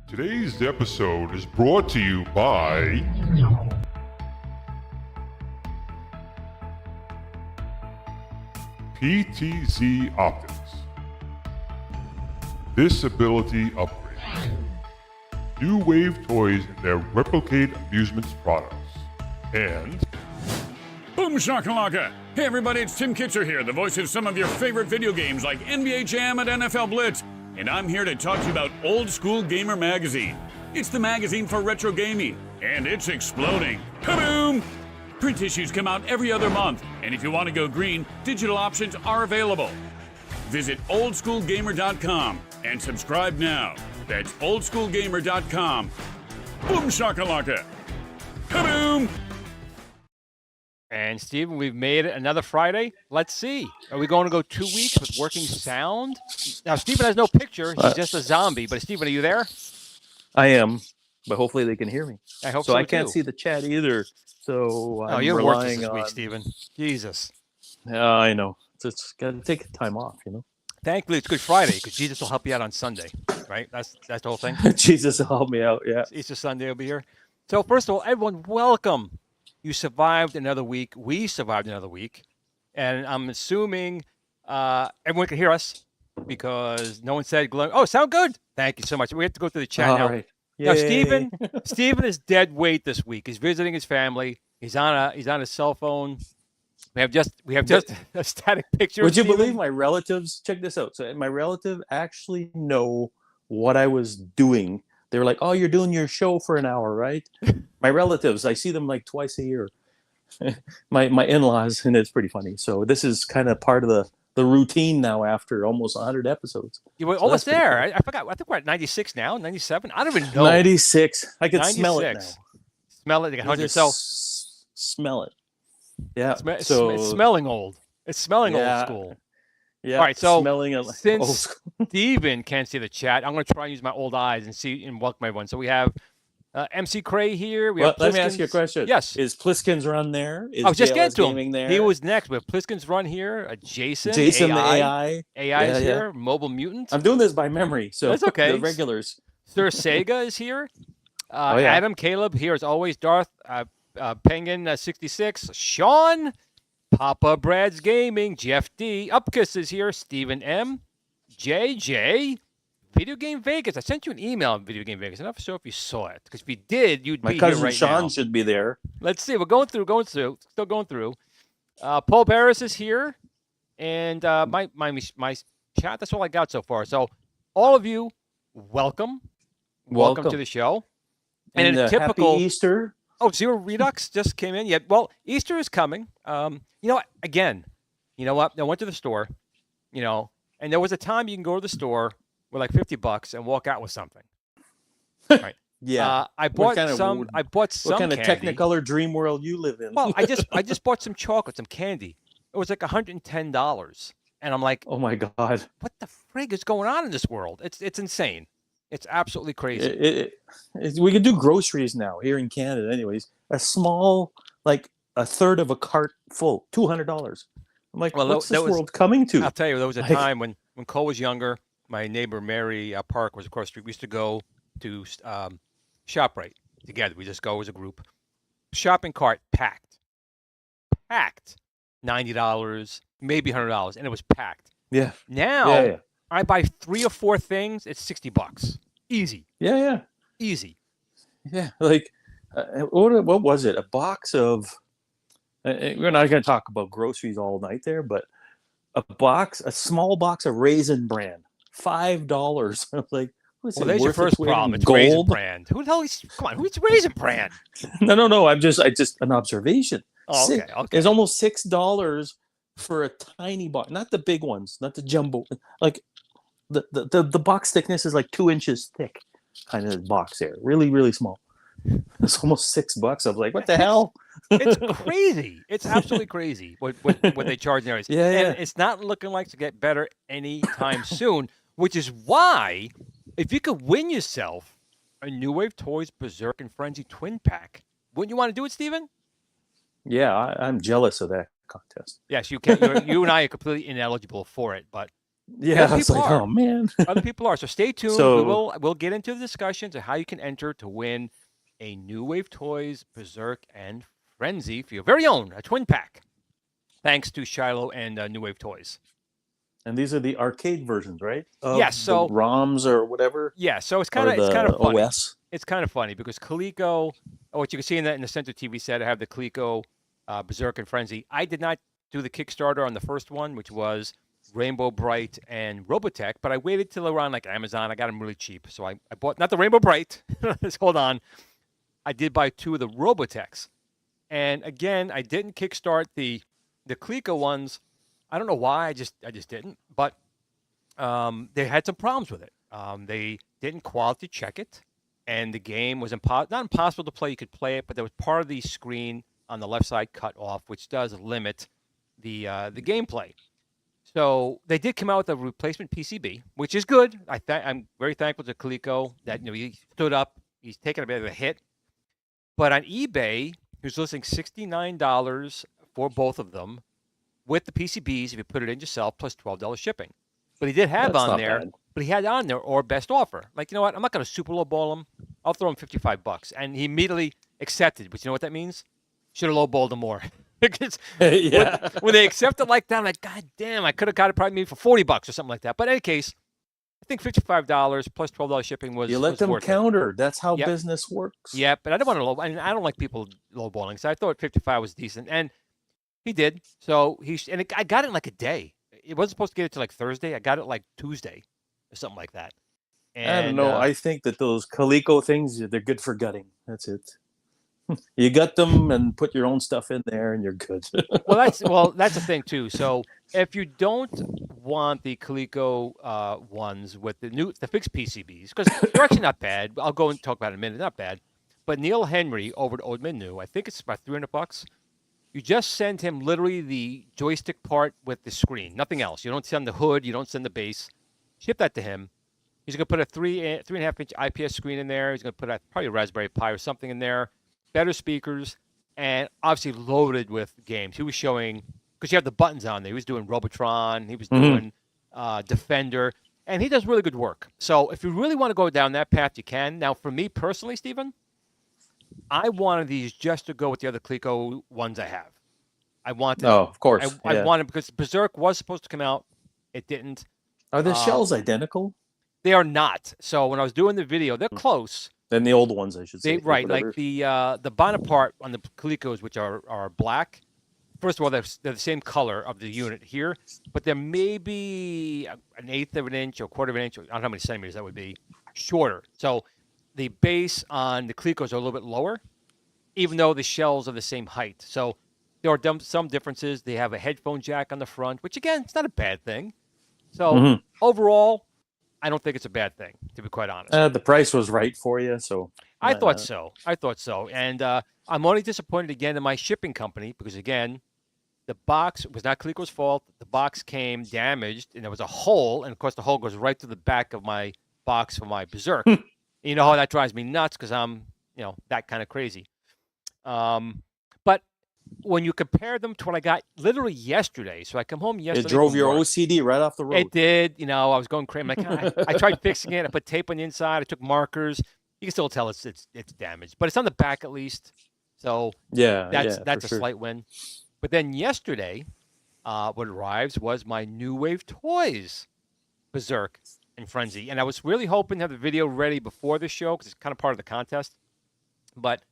Today's episode is brought to you by PTZ Optics. Disability Upgrade. New Wave Toys and their Replicate Amusements products. And Boom shakalaka! Hey everybody, it's Tim Kitcher here, the voice of some of your favorite video games like NBA Jam and NFL Blitz. And I'm here to talk to you about Old School Gamer Magazine. It's the magazine for retro gaming, and it's exploding. Kaboom! Print issues come out every other month, and if you want to go green, digital options are available. Visit oldschoolgamer.com and subscribe now. That's oldschoolgamer.com. Boom shakalaka! Kaboom! And Stephen, we've made it another Friday. Let's see. Are we going to go 2 weeks with working sound? Now, Stephen has no picture. He's just a zombie. But Stephen, are you there? I am, but hopefully they can hear me. I hope so. So I can't see the chat either. So I'm you're relying working this week, on. Stephen. Jesus. I know. It's got to take time off, you know. Thankfully, it's Good Friday because Jesus will help you out on Sunday, right? That's the whole thing. Jesus will help me out. Yeah. Easter Sunday will be here. So first of all, everyone, welcome. You survived another week. We survived another week. And I'm assuming everyone can hear us because no one said, oh, sound good. Thank you so much. We have to go through the chat now. Right. Now, Stephen is dead weight this week. He's visiting his family. He's on a cell phone. We have just a static picture. Would you believe my relatives? Check this out. So my relative actually know what I was doing. They were like, "Oh, you're doing your show for an hour, right?" My relatives, I see them like twice a year. my in-laws, and it's pretty funny. So this is kind of part of the routine now after almost 100 episodes. You were almost there. I forgot. I think we're at 96 now, 97. I don't even know. 96. I could smell it now. Smell it. 100. So smell it. Yeah. It's smelling old. It's smelling old school. Yeah. All right. So smelling since old school. Steven can't see the chat, I'm going to try and use my old eyes and see and welcome everyone. So we have MC Cray here. We have let me ask you a question. Yes. Is Pliskin's run there? Is I was just JLS getting to him. there? He was next. We have Pliskin's run here. Jason the AI. AI is here. Mobile Mutant. I'm doing this by memory, so that's okay. The regulars. Sir Sega is here. Oh, yeah. Adam, Caleb, here as always, Darth, Penguin 66, Sean, Papa Brad's Gaming, Jeff D, Upkiss is here, Stephen M, JJ, Video Game Vegas. I sent you an email on Video Game Vegas. I'm not sure if you saw it, because if you did, you'd My be here cousin right Sean now. should be there. Let's see. We're still going through. Paul Barris is here, and my chat. That's all I got so far. So, all of you, welcome to the show. And in a typical Happy Easter. Oh, Zero Redux just came in. Yeah. Well, Easter is coming. You know what? Again, you know what? I went to the store. And there was a time you can go to the store with like $50 and walk out with something. Right. Yeah. I bought some. What kind of candy. Technicolor dream world you live in? Well, I just bought some chocolate, some candy. It was like $110, and I'm like, oh my God, what the frig is going on in this world? It's insane. It's absolutely crazy. We can do groceries now here in Canada. Anyways, a small, like a third of a cart full, $200. I'm like, what's this world coming to? I'll tell you, there was a time when Cole was younger. My neighbor Mary Park was across the street. We used to go to ShopRite together. We just go as a group. Shopping cart packed, $90, maybe $100, and it was packed. Yeah. Now I buy 3 or 4 things. It's $60, easy. Yeah. Easy. Yeah, like what was it? A box of. We're not going to talk about groceries all night there, but a small box of Raisin Bran, $5. I'm like, what's well, it? There's your first problem. It's gold? Raisin Bran. Who the hell is? Come on, who's Raisin Bran? No. I just an observation. Oh, okay. It's almost $6 for a tiny box, not the big ones, not the jumbo. Like the box thickness is like 2 inches thick, kind of box there, really, really small. It's almost $6. I was like, what the hell? It's crazy. It's absolutely crazy what they charge nowadays. Yeah. And it's not looking like to get better anytime soon, which is why if you could win yourself a New Wave Toys Berzerk and Frenzy twin pack, wouldn't you want to do it, Steven? Yeah, I'm jealous of that contest. Yes, you can. You and I are completely ineligible for it, but yeah, I was like, oh man, other people are. So stay tuned. We'll get into the discussions of how you can enter to win a New Wave Toys Berzerk and Frenzy for your very own, a twin pack, thanks to Shiloh and New Wave Toys. And these are the arcade versions, right? Yes. So the ROMs or whatever. Yeah. So it's kind of funny. OS. It's kind of funny because Coleco. What you can see in the center TV set, I have the Coleco Berzerk and Frenzy. I did not do the Kickstarter on the first one, which was Rainbow Bright and Robotech, but I waited till around like Amazon. I got them really cheap, so I bought not the Rainbow Bright. Hold on. I did buy 2 of the Robotechs. And again, I didn't kickstart the Coleco ones. I don't know why. I just didn't. But they had some problems with it. They didn't quality check it, and the game was not impossible to play. You could play it, but there was part of the screen on the left side cut off, which does limit the gameplay. So they did come out with a replacement PCB, which is good. I'm very thankful to Coleco that he stood up. He's taken a bit of a hit. But on eBay, he was listing $69 for both of them with the PCBs if you put it in yourself, plus $12 shipping. But he did have But he had on there or best offer. Like, you know what? I'm not going to super lowball him. I'll throw him $55. And he immediately accepted. But you know what that means? Should have lowballed him more. Because when they accept it like that, I'm like, God damn, I could have got it probably maybe for $40 or something like that. But in any case, I think $55 plus $12 shipping was. You let them counter. It. That's how business works. Yeah, but I don't want to low. I don't like people lowballing, so I thought 55 was decent, and he did. So I got it in like a day. It wasn't supposed to get it till like Thursday. I got it like Tuesday, or something like that. And, I don't know. I think that those Coleco things, they're good for gutting. That's it. You gut them and put your own stuff in there, and you're good. that's the thing too. So if you don't want the Coleco ones with the fixed PCBs, because they're actually not bad. I'll go and talk about it in a minute. Not bad. But Neil Henry over at Old Menu, I think it's about $300. You just send him literally the joystick part with the screen, nothing else. You don't send the hood. You don't send the base. Ship that to him. He's going to put a 3.5 inch IPS screen in there. He's going to put probably a Raspberry Pi or something in there. Better speakers, and obviously loaded with games. He was showing, because you have the buttons on there. He was doing Robotron. He was doing Defender, and he does really good work. So if you really want to go down that path, you can. Now, for me personally, Stephen, I wanted these just to go with the other Coleco ones I have. I wanted. Oh, of course. I yeah. wanted because Berzerk was supposed to come out. It didn't. Are the shells identical? They are not. So when I was doing the video, they're close. Then the old ones, I should say. Right, whatever. like the Bonaparte on the Colecos, which are black. First of all, they're the same color of the unit here, but they're maybe an eighth of an inch or a quarter of an inch. I don't know how many centimeters that would be shorter. So the base on the Colecos are a little bit lower, even though the shells are the same height. So there are some differences. They have a headphone jack on the front, which again, it's not a bad thing. So overall, I don't think it's a bad thing, to be quite honest. The price was right for you, so I thought so. And I'm only disappointed again in my shipping company because, again, the box was not Coleco's fault. The box came damaged, and there was a hole. And, of course, the hole goes right to the back of my box for my Berzerk. You know how that drives me nuts because I'm, that kind of crazy. But when you compare them to what I got literally yesterday, so I come home yesterday. It drove your OCD right off the road. It did. I was going crazy. I'm like, I tried fixing it. I put tape on the inside. I took markers. You can still tell it's damaged, but it's on the back at least. So that's a slight win. But then yesterday, what arrives was my New Wave Toys Berzerk and Frenzy, and I was really hoping to have the video ready before the show because it's kind of part of the contest, but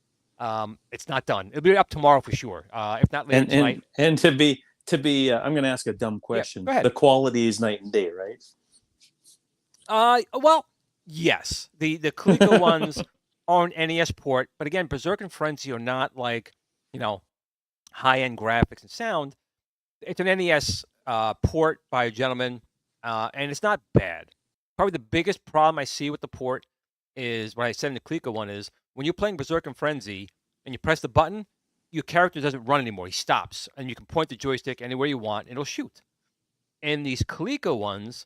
it's not done. It'll be up tomorrow for sure. If not later tonight. And to be, I'm going to ask a dumb question. Go ahead. The quality is night and day, right? Well, yes. The Coleco ones are an NES port, but again, Berzerk and Frenzy are not like, high-end graphics and sound. It's an NES port by a gentleman, and it's not bad. Probably the biggest problem I see with the port is what I said in the Coleco one is when you're playing Berzerk and Frenzy and you press the button, your character doesn't run anymore. He stops, and you can point the joystick anywhere you want, and it'll shoot. In these Coleco ones,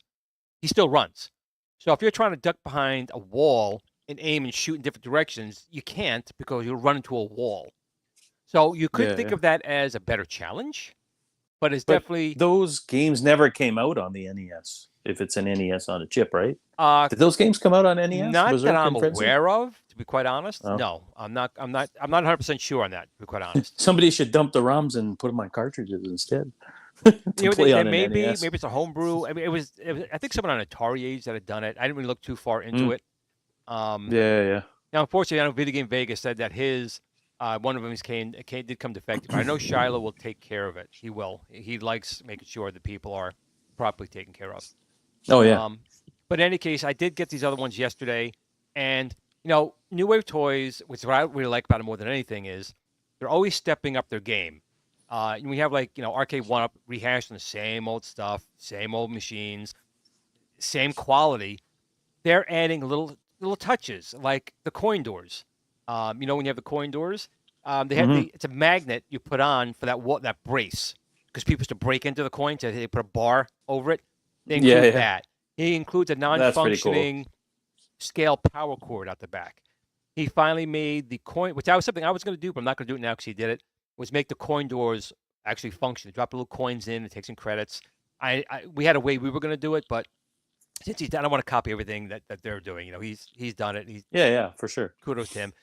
he still runs. So if you're trying to duck behind a wall and aim and shoot in different directions, you can't because you'll run into a wall. So you could think of that as a better challenge, but it's definitely... Those games never came out on the NES, if it's an NES on a chip, right? Did those games come out on NES? Not Berzerk that I'm and Frenzy? aware of, to be quite honest. Oh. No, I'm not 100% sure on that, to be quite honest. Somebody should dump the ROMs and put them on cartridges instead. Maybe it's a homebrew. I mean, it was I think someone on Atari Age that had done it. I didn't really look too far into it. Now, unfortunately, I know Video Game Vegas said that his one of them did come defective. I know Shiloh will take care of it. He will. He likes making sure that people are properly taken care of. Oh yeah. But in any case, I did get these other ones yesterday, and New Wave Toys, which is what I really like about it more than anything, is they're always stepping up their game. We have R-Cade 1-Up rehashed on the same old stuff, same old machines, same quality. They're adding little touches like the coin doors. When you have the coin doors, they have it's a magnet you put on for that brace because people used to break into the coin, so they put a bar over it. They include that. He includes a non-functioning scale power cord out the back. He finally made the coin, which was something I was going to do, but I'm not going to do it now because he did it. Was make the coin doors actually function. Drop little coins in and take some credits. We had a way we were going to do it, but since he's done, I don't want to copy everything that they're doing. He's done it. For sure. Kudos to him.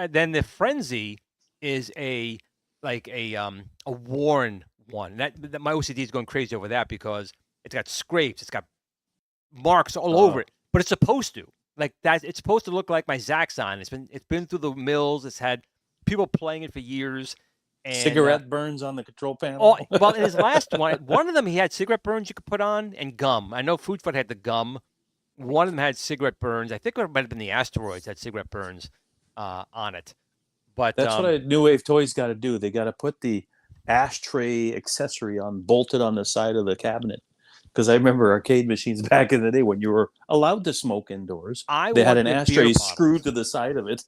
Then the Frenzy is a worn one. That my OCD is going crazy over that because it's got scrapes, it's got marks all over it. But it's supposed to that. It's supposed to look like my Zaxxon. It's been through the mills. It's had people playing it for years. And, cigarette burns on the control panel. Well, in his last one of them he had cigarette burns you could put on and gum. I know Food Fight had the gum. One of them had cigarette burns. I think it might have been the Asteroids had cigarette burns on it. But that's what a New Wave Toys got to do. They got to put the ashtray accessory bolted on the side of the cabinet. Because I remember arcade machines back in the day when you were allowed to smoke indoors. They had an ashtray screwed to the side of it.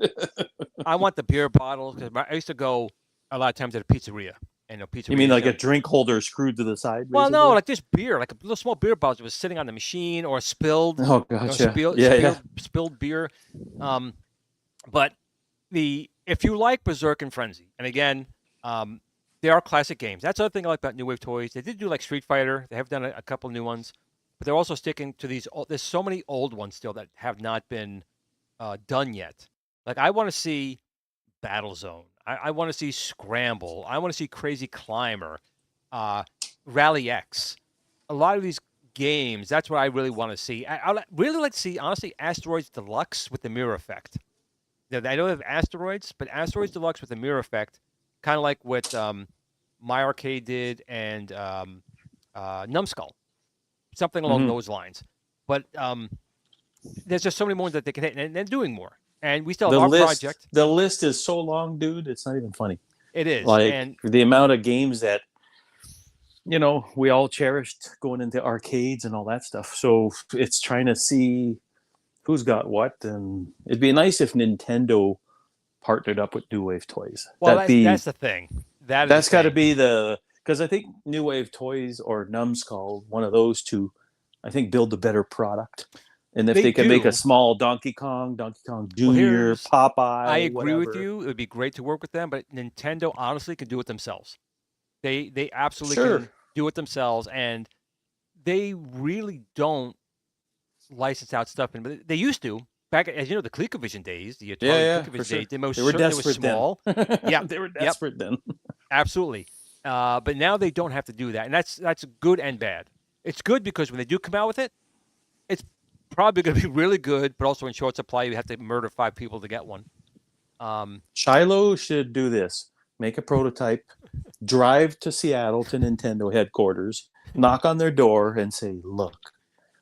I want the beer bottles because I used to go a lot of times at a pizzeria. And you mean like a drink holder screwed to the side? Well, no, like this beer, like a little small beer bottle that was sitting on the machine or spilled. Oh, gotcha. Spilled beer. But if you like Berzerk and Frenzy, and again, they are classic games. That's the other thing I like about New Wave Toys. They did do like Street Fighter. They have done a couple new ones, but they're also sticking to these. There's so many old ones still that have not been done yet. Like I want to see Battle Zone. I want to see Scramble. I want to see Crazy Climber, Rally X. A lot of these games, that's what I really want to see. I really like to see, honestly, Asteroids Deluxe with the mirror effect. I know they have Asteroids, but Asteroids Deluxe with the mirror effect, kind of like what iiRcade did and Numbskull, something along those lines. But there's just so many more that they can hit, and they're doing more. And we still have our project. The list is so long, dude. It's not even funny. It is. Like, and the amount of games that, we all cherished going into arcades and all that stuff. So it's trying to see who's got what. And it'd be nice if Nintendo partnered up with New Wave Toys. Well, that's the thing. That's got to be because I think New Wave Toys or Numbskull, one of those two, I think build a better product. And if they can make a small Donkey Kong Jr., Popeye, I agree with whatever. you. It would be great to work with them, but Nintendo honestly can do it themselves. They absolutely can do it themselves, and they really don't license out stuff. But they used to back, as you know, the ColecoVision days, the Atari ColecoVision days. They were desperate small. Yeah, they were desperate then. Absolutely. But now they don't have to do that, and that's good and bad. It's good because when they do come out with it, it's probably going to be really good, but also in short supply, you have to murder 5 people to get one. Shiloh should do this. Make a prototype, drive to Seattle to Nintendo headquarters, knock on their door and say, look,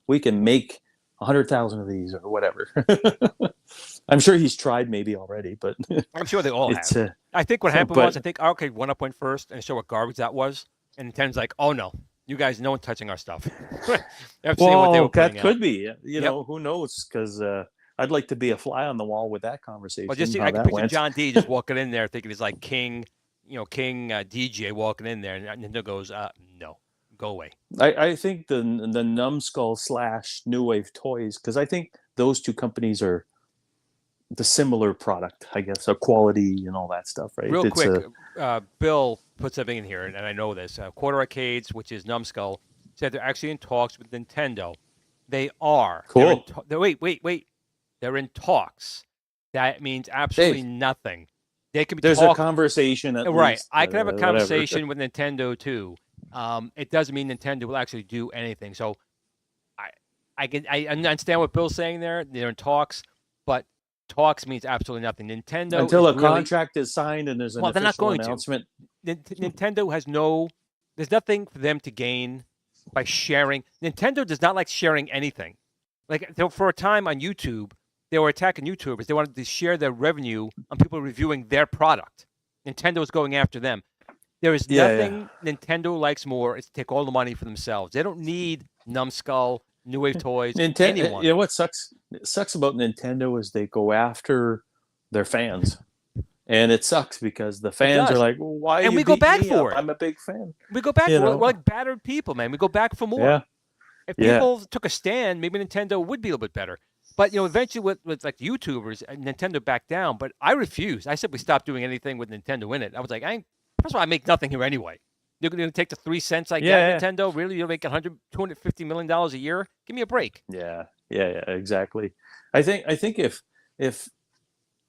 we can make 100,000 of these or whatever. I'm sure he's tried maybe already, but I'm sure they all have. I think what happened was, I think arcade went first and showed what garbage that was. And Nintendo's like, oh no, you guys, no one touching our stuff. Well, that could be. You know, who knows? Because I'd like to be a fly on the wall with that conversation. Well, I can picture John D just walking in there thinking he's like King DJ walking in there, and Nintendo goes, no, go away. I think the Numbskull / New Wave Toys, because I think those two companies are the similar product, I guess, a quality and all that stuff, right? Real quick, Bill put something in here, and I know this. Quarter Arcades, which is Numbskull, said they're actually in talks with Nintendo. They are. Cool. Wait. They're in talks. That means absolutely nothing. They could be. There's a conversation at right. least. I could have a conversation with Nintendo too. It doesn't mean Nintendo will actually do anything. So, I understand what Bill's saying there. They're in talks, but talks means absolutely nothing. Nintendo until a contract is signed and there's an official they're not going announcement. Nintendo has there's nothing for them to gain by sharing. Nintendo does not like sharing anything. Like for a time on YouTube, they were attacking YouTubers. They wanted to share their revenue on people reviewing their product. Nintendo was going after them. There is nothing Nintendo likes more is to take all the money for themselves. They don't need Numbskull, New Wave Toys, anyone. You know what sucks? It sucks about Nintendo is they go after their fans. And it sucks because the fans are like, well, why? And we go back for it. I'm a big fan. We go back for it. We're like battered people, man. We go back for more. Yeah. If people took a stand, maybe Nintendo would be a little bit better. But eventually with like YouTubers, Nintendo backed down. But I refused. I simply stopped doing anything with Nintendo in it. I was like, first of all, I make nothing here anyway. You're going to take the 3 cents I get, Nintendo? Really? You'll make $250 million a year? Give me a break. Yeah, exactly. I think if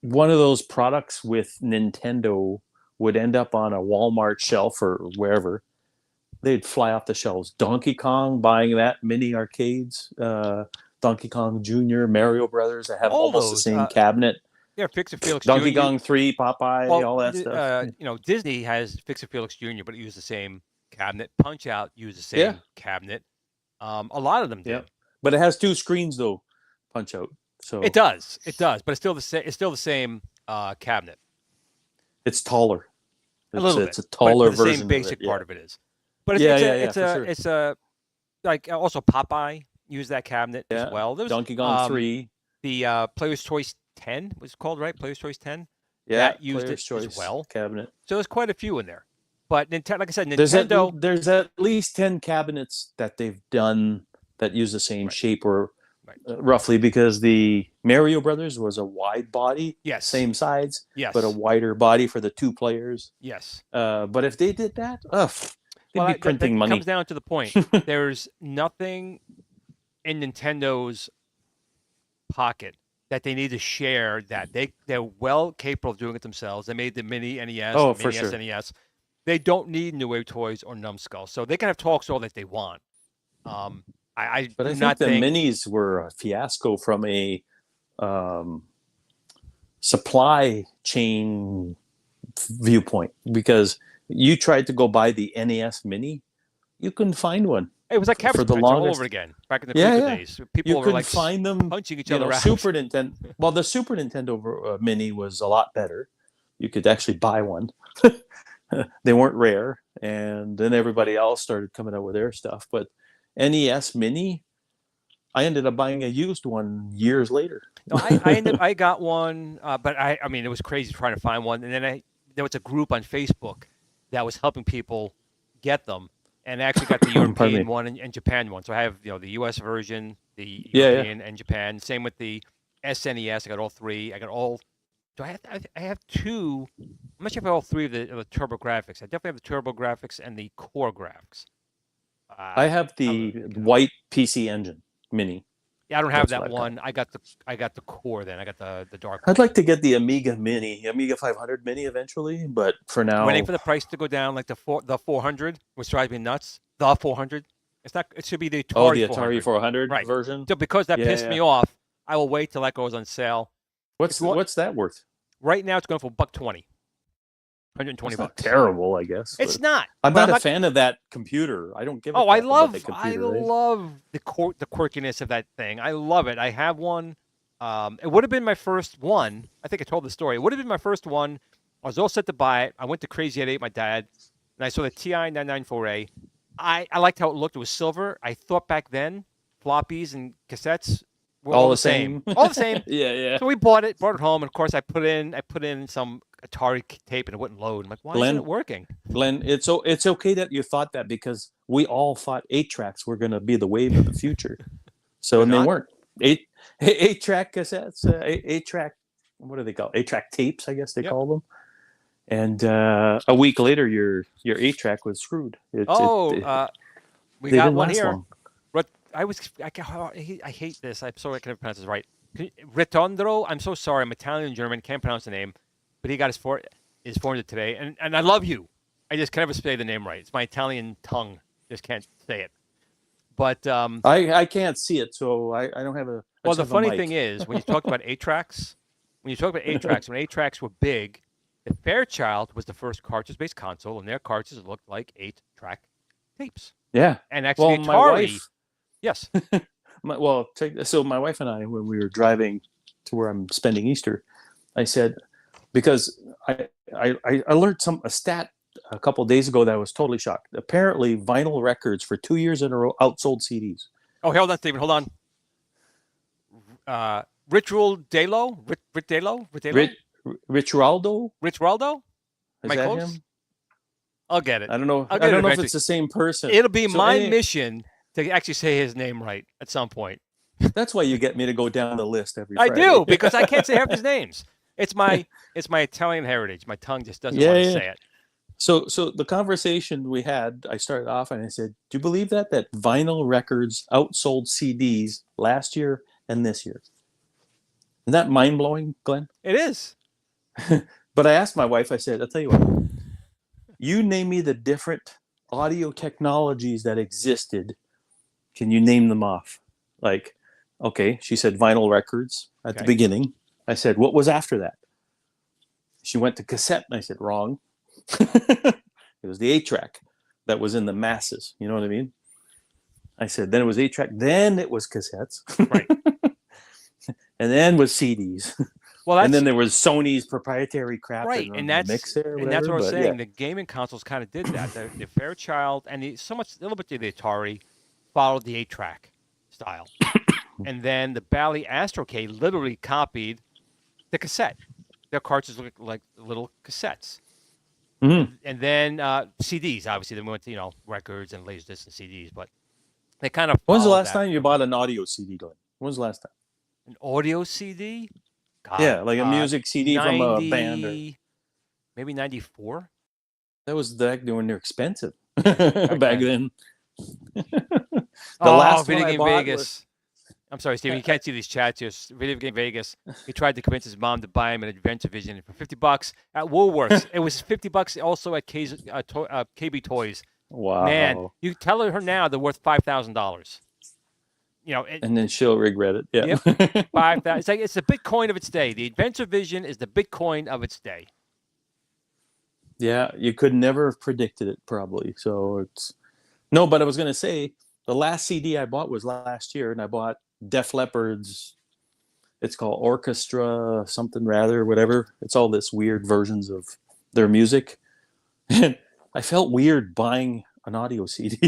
one of those products with Nintendo would end up on a Walmart shelf or wherever, they'd fly off the shelves. Donkey Kong, buying that, mini arcades, Donkey Kong Jr., Mario Brothers, that have almost the same cabinet. Yeah, Fixer Felix Donkey Jr. Kong 3, Popeye, all that stuff. Disney has Fixer Felix Jr., but it used the same cabinet. Punch Out used the same cabinet. A lot of them do. Yeah. But it has 2 screens though, Punch Out. So it does, but it's still the same cabinet. It's taller. A little bit. It's a taller version. The same basic part of it is. But it's like also Popeye used that cabinet as well. There was, Donkey Kong 3. The Player's Choice 10 was called, right? Player's Choice 10. Yeah, that used Player's it Choice as well. Cabinet. So there's quite a few in there. But Nintendo, like I said, Nintendo. There's at least 10 cabinets that they've done that use the same shape or roughly, because the Mario Brothers was a wide body, same size, but a wider body for the 2 players. Yes. But if they did that, they'd be printing money. It comes down to the point. There's nothing in Nintendo's pocket that they need to share that. They're well capable of doing it themselves. They made the mini NES, Oh, the for mini sure. SNES. They don't need New Wave Toys or Numbskull, so they can have talks all that they want. I But do I think not the think minis were a fiasco from a um, supply chain viewpoint, because you tried to go buy the NES Mini, you couldn't find one it was like for Cabbage the Patch all over longest. again back in the Yeah, Coleco yeah. days. You People were couldn't like find them. punching each You other know, out. Super Nintendo. Well, the Super Nintendo Mini was a lot better. You could actually buy one. They weren't rare, and then everybody else started coming out with their stuff. But NES Mini, I ended up buying a used one years later. No, I got one, but I mean, it was crazy trying to find one. And then there was a group on Facebook that was helping people get them, and I actually got the Pardon me. European one and Japan one. So I have the U.S. version, the Yeah, yeah. European, and Japan. Same with the SNES. I got all three. I got all. Do I have two? I'm not sure if I have all three of the Turbo Graphics. I definitely have the Turbo Graphics and the Core Graphics. I have the white PC Engine Mini. Yeah, I don't have That's what that I've got. one. I got the Core. Then I got the dark one. I'd like to get the Amiga Mini, Amiga 500 Mini eventually, but for now, Waiting for the price to go down, like the 400, which drives me nuts. The 400. It's not. It should be the Atari. the 400. Atari 400 Right. version. So because that Yeah, pissed me off, I will wait till that goes on sale. What's that worth? Right now, it's going for $120, 120 It's not bucks. terrible, I guess. It's but not. I'm but not a fan of that computer. I don't give. Oh, a I crap about the love computer, the quirkiness of that thing. I love it. I have one. It would have been my first one. I think I told the story. It would have been my first one. I was all set to buy it. I went to Crazy at 8, my dad, and I saw the TI 994A. I liked how it looked. It was silver. I thought back then floppies and cassettes were all the same. All the same. Yeah, yeah. So we bought it home, and of course I put in some Atari tape, and it wouldn't load. I'm like, why isn't it working? Glenn, it's okay that you thought that, because we all thought 8-tracks were going to be the wave of the future. So and they not? weren't. 8-track cassettes, 8-track. What do they call 8-track tapes? I guess they call them. And a week later, your 8-track was screwed. We they got didn't one last here. long. I hate this. I'm sorry I can't pronounce this right. Retondro. I'm so sorry. I'm Italian and German. Can't pronounce the name. But he got his 400 today. And I love you. I just can never say the name right. It's my Italian tongue. Just can't say it. But I can't see it, so I don't have a. well, the funny thing is, when you talk about 8-tracks, when 8-tracks were big, the Fairchild was the first cartridge-based console, and their cartridges looked like 8-track tapes. Yeah. And actually, Well, Atari. my wife. Yes. So my wife and I, when we were driving to where I'm spending Easter, I said, because I learned a stat a couple of days ago that I was totally shocked. Apparently, vinyl records for 2 years in a row outsold CDs. Oh, hold on, Stephen. Hold on. Ritual Delo? Ritualdo? Ritualdo? Is Am I that close? him? I'll get it. I don't know. I'll I get it don't know if eventually. it's the same person. It'll be So my mission to actually say his name right at some point. That's why you get me to go down the list every I Friday. do, because I can't say half his names. It's my Italian heritage. My tongue just doesn't want to say it. So the conversation we had, I started off and I said, "Do you believe that vinyl records outsold CDs last year and this year?" Isn't that mind blowing, Glenn? It is. But I asked my wife. I said, "I'll tell you what. You name me the different audio technologies that existed. Can you name them off?" Like, okay, she said vinyl records at the beginning. I said, "What was after that?" She went to cassette, and I said, "Wrong." It was the 8-track that was in the masses. You know what I mean? I said, then it was 8-track, then it was cassettes. Right. And then was CDs. Well, and then there was Sony's proprietary crap. right, and that's what I was saying. The gaming consoles kind of did that. The Fairchild and a little bit of the Atari followed the 8-track style, and then the Bally R-Cade literally copied the cassette. Their cartridges looked like little cassettes. Mm-hmm. And then CDs, obviously, then we went to records and laserdiscs and CDs, but they kind of. When's the last time you bought an audio CD, Glenn? When's the last time? An audio CD? God, yeah, like a music CD from a band. Or... Maybe 94? That was back when they're expensive. Back then. Last Video Game Vegas. I'm sorry, Steven. You can't see these chats here. Video Game Vegas. He tried to convince his mom to buy him an Adventure Vision for $50 at Woolworths. It was $50 also at KB Toys. Wow. Man, you tell her now they're worth $5,000. You know, And then she'll regret it. Yeah. Yep. 5,000. It's like it's the Bitcoin of its day. The Adventure Vision is the Bitcoin of its day. Yeah, you could never have predicted it, probably. So it's no, but I was gonna say the last CD I bought was last year, and I bought Def Leppard's. It's called Orchestra something rather, whatever. It's all this weird versions of their music, and I felt weird buying an audio CD.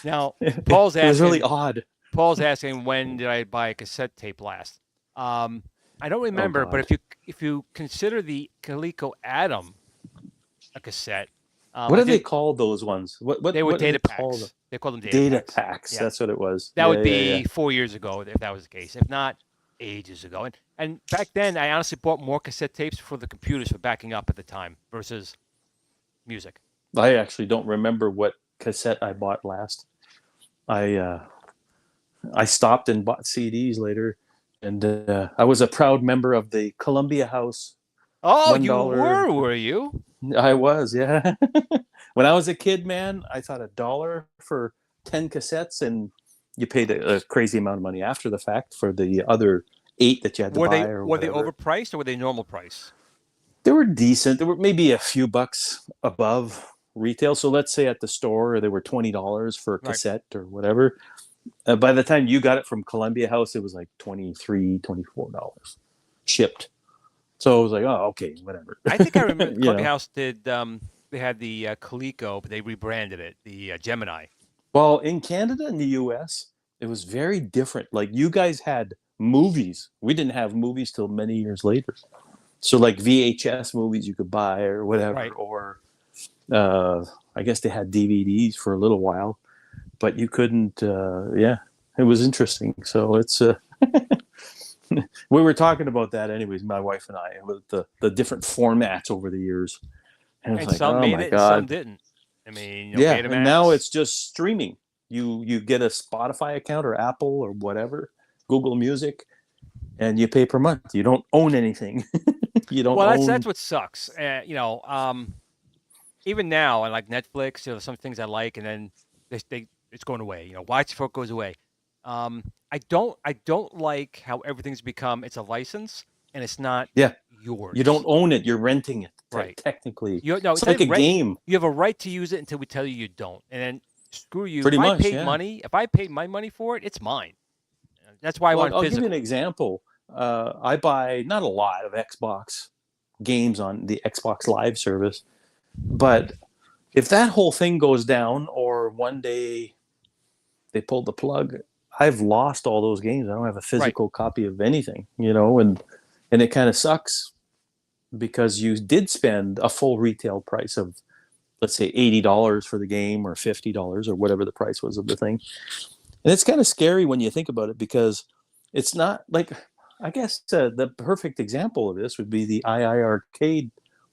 Now, Paul's asking. It was really odd. Paul's asking, when did I buy a cassette tape last? I don't remember, God. but if you consider the Coleco Atom a cassette, What do they call those ones? What they were what do data they call packs. them? They called them Data packs. packs. Yeah. That's what it was. That would be 4 years ago if that was the case. If not, ages ago. And back then, I honestly bought more cassette tapes for the computers for backing up at the time versus music. I actually don't remember what cassette I bought last. I stopped and bought CDs later, and I was a proud member of the Columbia House. Oh, $1. you were you? I was, yeah. When I was a kid, man, I thought $1 for 10 cassettes, and you paid a crazy amount of money after the fact for the other 8 that you had to buy. Were they overpriced or were they normal price? They were decent. They were maybe a few bucks above retail. So let's say at the store they were $20 for a cassette or whatever. By the time you got it from Columbia House, it was like $23, $24 shipped. So I was like, oh, okay, whatever. I think I remember Columbia House did. They had the Coleco, but they rebranded it, the Gemini. Well, in Canada and the US, it was very different. Like you guys had movies. We didn't have movies till many years later. So like VHS movies you could buy or whatever, or I guess they had DVDs for a little while, but you couldn't. It was interesting. So it's we were talking about that anyways, my wife and I, with the different formats over the years, and, And like, some oh made my it, God. and some didn't. I mean, And now it's just streaming. You get a Spotify account or Apple or whatever, Google Music, and you pay per month. You don't own anything. You don't. Well, own... that's what sucks. Even now, I like Netflix. Some things I like, and then it's going away. Watch before it goes away. I don't like how everything's become. It's a license, and it's not yours. You don't own it. You're renting it. Right. Technically, it's like a game. You have a right to use it until we tell you don't, and then screw you. Pretty much, if I paid my money for it, it's mine. That's why I want I'll physical. give you an example. I buy not a lot of Xbox games on the Xbox Live service, but if that whole thing goes down or one day they pull the plug, I've lost all those games. I don't have a physical copy of anything, and it kind of sucks because you did spend a full retail price of, let's say, $80 for the game or $50 or whatever the price was of the thing. And it's kind of scary when you think about it, because it's not like, I guess the perfect example of this would be the iiRcade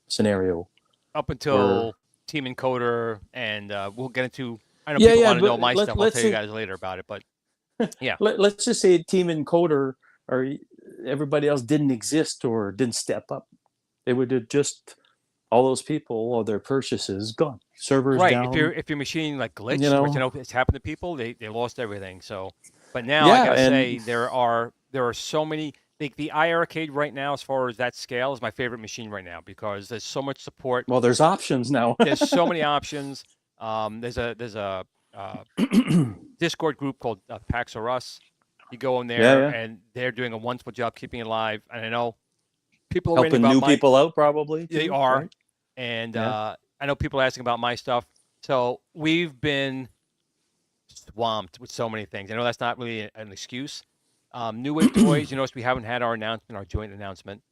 scenario. Up until Team Encoder, and we'll get into. I know people want to know my stuff. I'll tell you guys later about it, but yeah. Let's just say Team Encoder or everybody else didn't exist or didn't step up. They would have just all those people, all their purchases gone. Servers down. If your machine like glitched, which it's happened to people, they lost everything. So, but now I gotta say there are so many. The iiRcade right now, as far as that scale, is my favorite machine right now because there's so much support. Well, there's options now. There's so many options. There's a Discord group called Pax or Us. You go in there, and they're doing a wonderful job keeping it alive. And I know people are helping new people out, probably. They are, right? And I know people are asking about my stuff. So we've been swamped with so many things. I know that's not really an excuse. New Wave Toys, you notice we haven't had our joint announcement.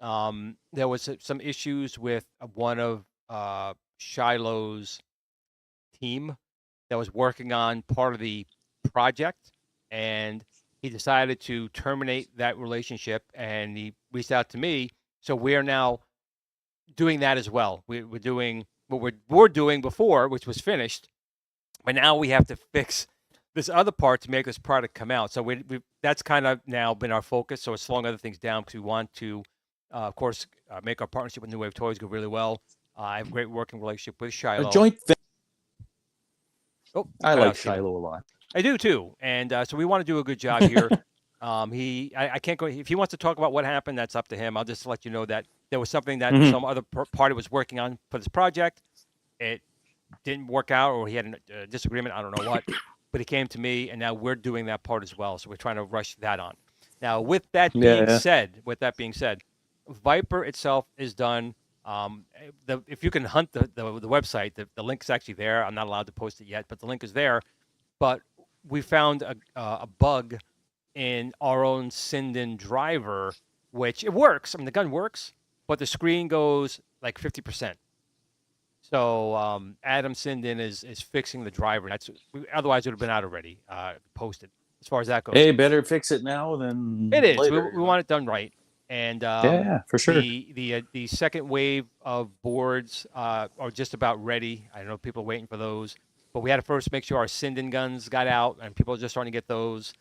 There was some issues with one of Shiloh's team that was working on part of the project, and he decided to terminate that relationship, and he reached out to me. So we're now doing that as well. We're doing what we're doing before, which was finished, but now we have to fix this other part to make this product come out. So we that's kind of now been our focus. So it's slowing other things down because we want to, of course, make our partnership with New Wave Toys go really well. I have a great working relationship with Shiloh. A joint thing. Oh, I like Shiloh a lot. I do too, and so we want to do a good job here. I can't go if he wants to talk about what happened. That's up to him. I'll just let you know that there was something that some other party was working on for this project. It didn't work out, or he had a disagreement. I don't know what, but he came to me, and now we're doing that part as well. So we're trying to rush that on. Now, with that being said, Viper itself is done. If you can hunt the website, the link is actually there. I'm not allowed to post it yet, but the link is there. But we found a bug in our own Sinden driver, which it works. I mean, the gun works, but the screen goes like 50%. So Adam Sinden is fixing the driver. Otherwise it would have been out already, posted. As far as that goes, hey, better fix it now than it is. later. We want it done right, and yeah, for sure. The second wave of boards are just about ready. I know people are waiting for those, but we had to first make sure our Sinden guns got out, and people are just starting to get those.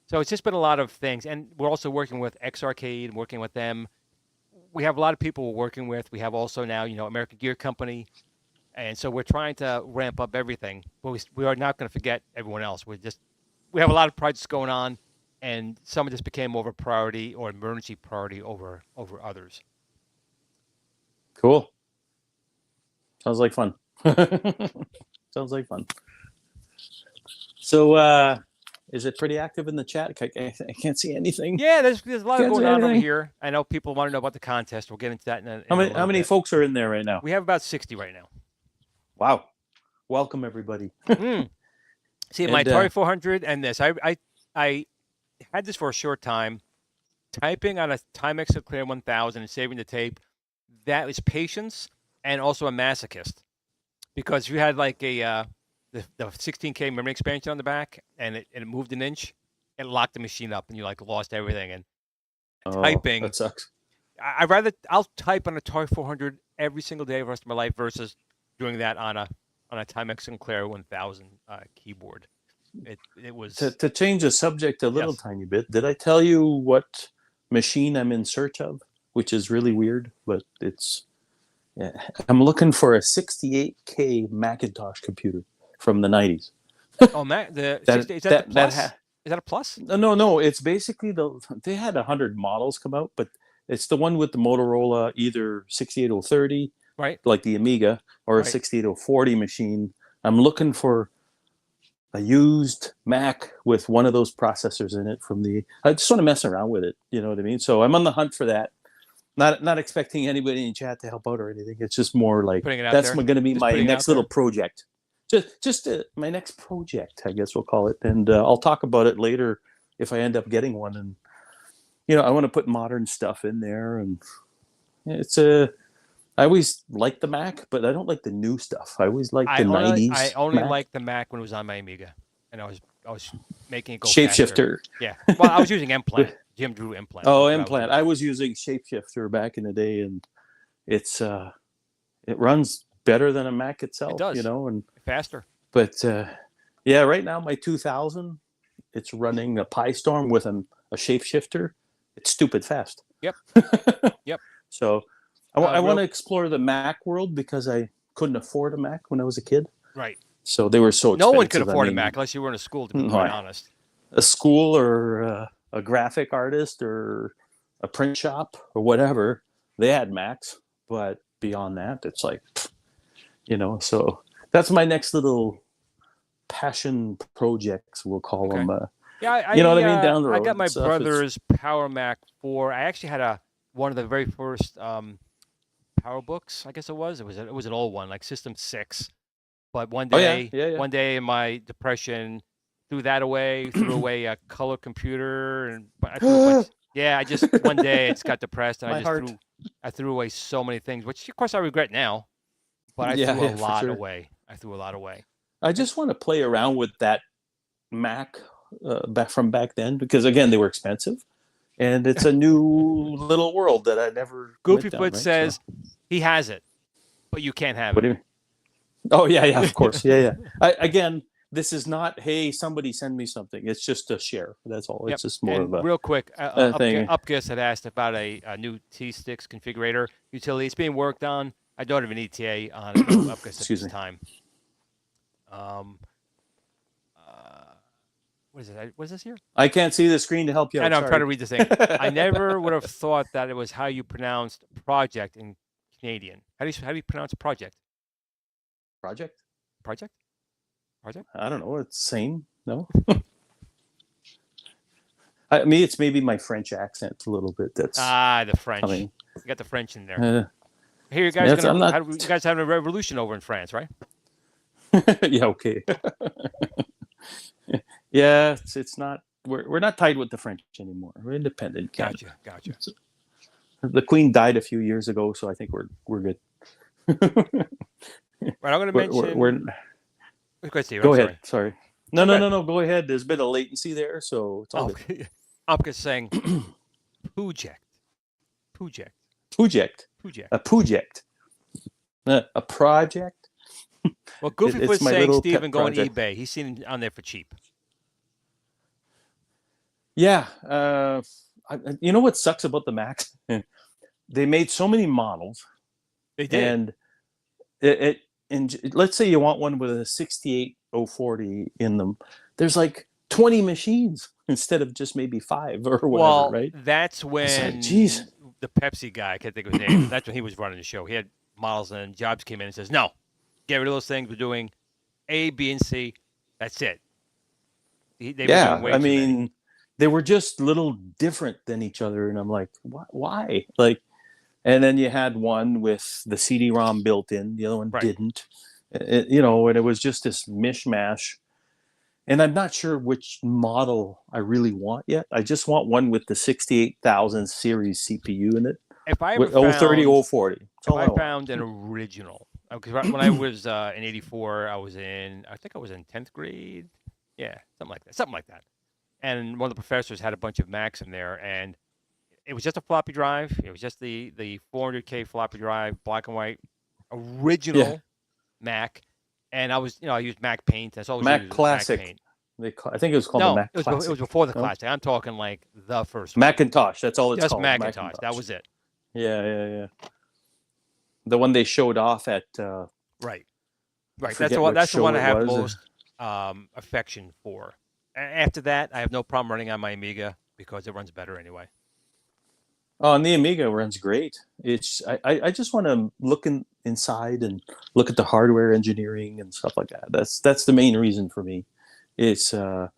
So it's just been a lot of things, and we're also working with R-Cade, working with them. We have a lot of people we're working with. We have also now, American Gear Company. And so we're trying to ramp up everything, but we are not going to forget everyone else. We have a lot of projects going on, and some of this became more of a priority or emergency priority over others. Cool. Sounds like fun. Sounds like fun. So, is it pretty active in the chat? I can't see anything. Yeah, there's a lot going on over here. I know people want to know about the contest. We'll get into that in a How many folks are in there right now? We have about 60 right now. Wow. Welcome, everybody. See, my Atari 400 and this. I had this for a short time. Typing on a Timex Sinclair 1000 and saving the tape, that was patience and also a masochist. Because if you had like the 16K memory expansion on the back and it moved an inch, it locked the machine up and you like lost everything. And typing, that sucks. I'll type on a Atari 400 every single day for the rest of my life versus doing that on a Timex Sinclair 1000 keyboard. It was to change the subject a little tiny bit. Did I tell you what machine I'm in search of? Which is really weird, but I'm looking for a 68K Macintosh computer from the 90s. Oh, is that the plus? Is that a plus? No. It's basically they had 100 models come out, but it's the one with the Motorola either 68030. Right. Like the Amiga or a 68040 machine. I'm looking for a used Mac with one of those processors in it I just want to mess around with it. You know what I mean? So I'm on the hunt for that. Not expecting anybody in chat to help out or anything. It's just more like that's going to be my next little project. Just my next project, I guess we'll call it. And I'll talk about it later if I end up getting one. And, I want to put modern stuff in there. And I always liked the Mac, but I don't like the new stuff. I always liked the 90s. I only Mac. liked the Mac when it was on my Amiga, and I was making it go Shapeshifter. Faster. Yeah. Well, I was using Implant. Jim Drew Implant. Oh, Implant. I was using Shapeshifter back in the day, and it runs better than a Mac itself. It does. And faster. But right now my 2000, it's running a PyStorm with a Shapeshifter. It's stupid fast. Yep. Yep. So. I want to explore the Mac world because I couldn't afford a Mac when I was a kid. Right. So they were so expensive. No one could afford a Mac unless you were in a school, to be quite honest. A school or a graphic artist or a print shop or whatever, they had Macs. But beyond that, it's like, so that's my next little passion projects, we'll call them. Yeah, you know what I mean? Down the road. I got my brother's Power Mac 4. I actually had one of the very first Power Books, I guess it was. It was an old one, like System 6. But one day, one day in my depression, threw that away. Threw away a color computer, and I just one day I just got depressed, and I threw away so many things, which of course I regret now. But I threw a lot away. I just want to play around with that Mac back then because again they were expensive. And it's a new little world that I never. Goofyfoot says he has it, but you can't have it. What do you mean? Oh yeah, of course, yeah. this is not, hey, somebody send me something. It's just a share. That's all. It's just more and of a real quick, thing. Upgus had asked about a new T-Sticks configurator utility. It's being worked on. I don't have an ETA on it, though, Upgus at Excuse this me. time. What is it? What is this here? I can't see the screen to help you out. I know, I'm Sorry. trying to read the thing. I never would have thought that it was how you pronounced project in Canadian. How do you pronounce project? Project? Project? Project? I don't know. It's same. No. It's maybe my French accent a little bit. That's the French. coming. You got the French in there. Here, you guys, Yes, I'm not- you guys having a revolution over in France, right? Yeah. Okay. Yeah. It's not. We're not tied with the French anymore. We're independent. Canada. Gotcha. The Queen died a few years ago, so I think we're good. Right, I'm going to mention. Go ahead, Steve. Go I'm ahead. Sorry. No. Go ahead. There's a bit of latency there, so it's all good. Okay. I'm just saying, project. A project. A project. Well, Goofy It's was my saying, little Steven, pet go on project. eBay. He's seen it on there for cheap. Yeah. You know what sucks about the Macs? They made so many models. They did. And let's say you want one with a 68040 in them. There's like 20 machines instead of just maybe 5 or whatever, Well, right? that's when geez. the Pepsi guy, I can't think of his name, that's when he was running the show. He had models, and then Jobs came in and says, no, get rid of those things. We're doing A, B, and C. That's it. They were doing way too many. They were just a little different than each other. And I'm like, why? Like, and then you had one with the CD-ROM built in. The other one didn't. And it was just this mishmash. And I'm not sure which model I really want yet. I just want one with the 68,000 series CPU in it. If I ever with 030, 040. If I found an original, because when I was in '84, I think I was in 10th grade. Yeah, something like that. And one of the professors had a bunch of Macs in there, and it was just a floppy drive. It was just the 400K floppy drive, black and white, original Mac. And I used Mac Paint. That's all. Mac Classic. Mac Paint. I think it was called the Mac Classic. It was before the Classic. I'm talking like the first one. Macintosh. That's all it's just called. Macintosh. That was it. Yeah. The one they showed off at. Right. That's the one I have most affection for. After that, I have no problem running on my Amiga because it runs better anyway. Oh, and the Amiga runs great. I just want to look inside and look at the hardware engineering and stuff like that. That's the main reason for me. It's and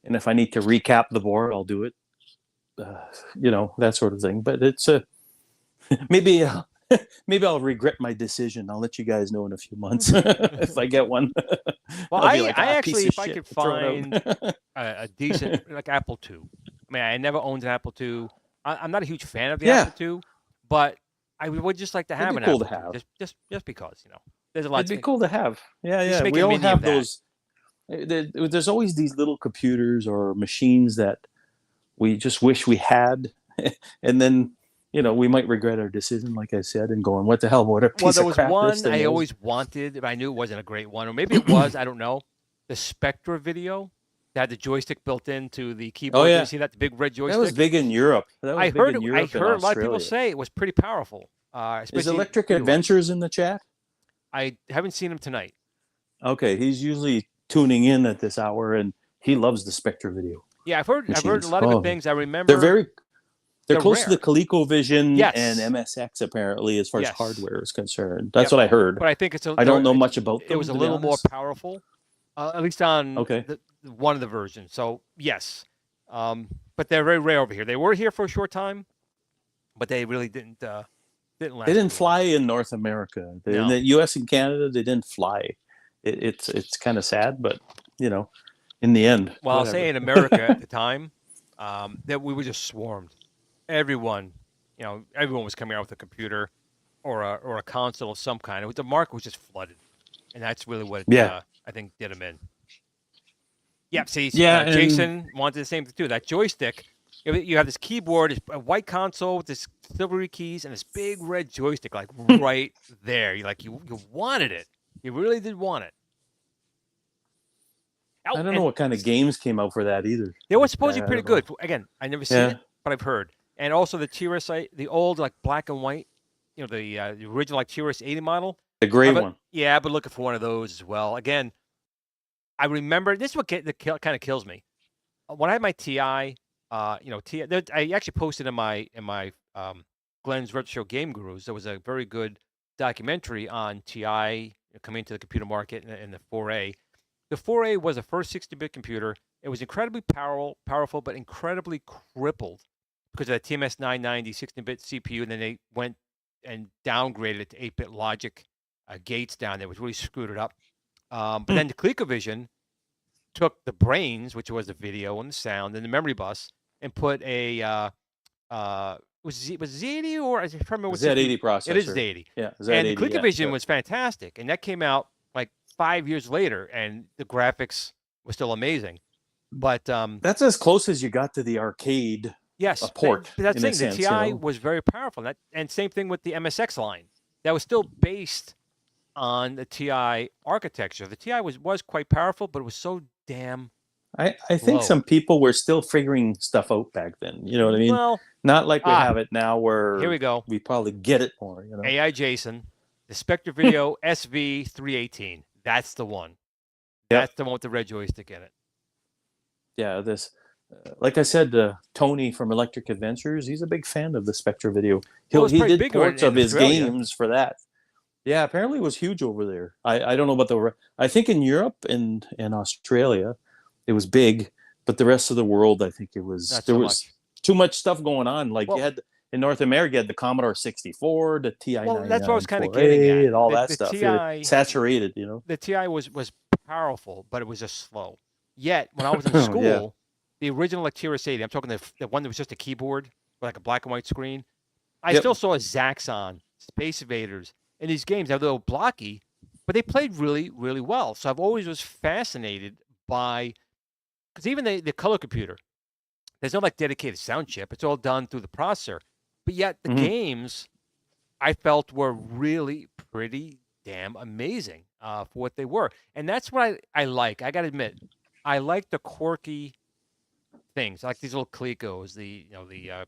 if I need to recap the board, I'll do it. That sort of thing. But it's maybe I'll regret my decision. I'll let you guys know in a few months if I get one. Well, I actually, if I could find a decent like Apple II. I mean, I never owned an Apple II. I'm not a huge fan of the Apple II, but I would just like to have an Apple II. Just because, there's a lot. It'd be cool to have. Yeah. We all have those. There's always these little computers or machines that we just wish we had, and then we might regret our decision, like I said, and going, what the hell? What a piece of crap. Well, there was one I always wanted, but I knew it wasn't a great one, or maybe it was. I don't know. The Spectra video. That had the joystick built into the keyboard. Oh, yeah. You see that, the big red joystick? That was big in Europe. I heard a lot of people say it was pretty powerful. Is Electric Adventures in the chat? I haven't seen him tonight. Okay, he's usually tuning in at this hour, and he loves the Spectra video. Yeah, I've heard a lot of good things. I remember they're close to the ColecoVision Yes. and MSX apparently, as far as hardware is concerned. That's what I heard. But I think I don't know much about them. It was a little more powerful, at least on one of the versions. So yes, but they're very rare over here. They were here for a short time, but they really didn't last. They didn't fly in North America. In the U.S. and Canada, they didn't fly. It's kind of sad, but in the end. Well, I'll say in America at the time, that we were just swarmed. Everyone was coming out with a computer or a console of some kind. The market was just flooded, and that's really what I think did them in. Yeah, see, Jason wanted the same thing too. That joystick, you have this keyboard, a white console with this silvery keys, and this big red joystick, like right there. You wanted it. You really did want it. Oh, I don't know and what kind of games came out for that either. they were Like, supposedly I pretty don't know. good. Again, I never seen Yeah. it, but I've heard. And also the TRS, the old like black and white, the original like TRS 80 model. The gray But one. yeah, I've been looking for one of those as well. Again, I remember this is what kind of kills me. When I had my TI, I actually posted in my Glenn's Retro Show Game Gurus. There was a very good documentary on TI coming into the computer market and the 4A. The 4A was the first 60-bit computer. It was incredibly powerful, but incredibly crippled because of the TMS 990 16-bit CPU, and then they went and downgraded it to 8-bit logic gates down there, which really screwed it up. But then the ColecoVision took the brains, which was the video and the sound and the memory bus, and put a was Z80 or I can't remember what Z80 CPU. processor. It is Z80. Yeah, And the Z80. ColecoVision Yeah. was fantastic, and that came out like 5 years later, and the graphics were still amazing. But That's as close as you got to the arcade. yes, a port, But that's in the a thing. sense, The TI was very powerful, and same thing with the MSX line. That was still based on the TI architecture. The TI was quite powerful, but it was so damn I think low. some people were still figuring stuff out back then. You know what I mean? Well, Not like we have it now, where here we go. we probably get it more. You know? AI Jason, the Spectre Video SV318. That's the one. Yep. That's the one with the red joystick in it. Yeah, this. Like I said, Tony from Electric Adventures, he's a big fan of the Spectre Video. Well, it's He pretty did big ports in of his Australia. games for that. Yeah, apparently it was huge over there. I don't know about I think in Europe and Australia, it was big, but the rest of the world, I think it was Not there so was much. too much stuff going on. Like Well- you had in North America, you had the Commodore 64, the TI 99, Well, that's what I was kinda getting at. and all The- that the stuff. TI Saturated, you know. The TI was powerful, but it was just slow. Yet when I was in Yeah. school, the original like TRS 80, I'm talking the one that was just a keyboard with like a black and white screen. I Yep. still saw Zaxxon, Space Invaders, and these games. They're a little blocky, but they played really, really well. So I've always was fascinated by, because even the color computer, there's no like dedicated sound chip. It's all done through the processor. But yet the Mhm. games I felt were really pretty damn amazing for what they were. And that's what I like. I got to admit, I like the quirky things, like these little Colecos, the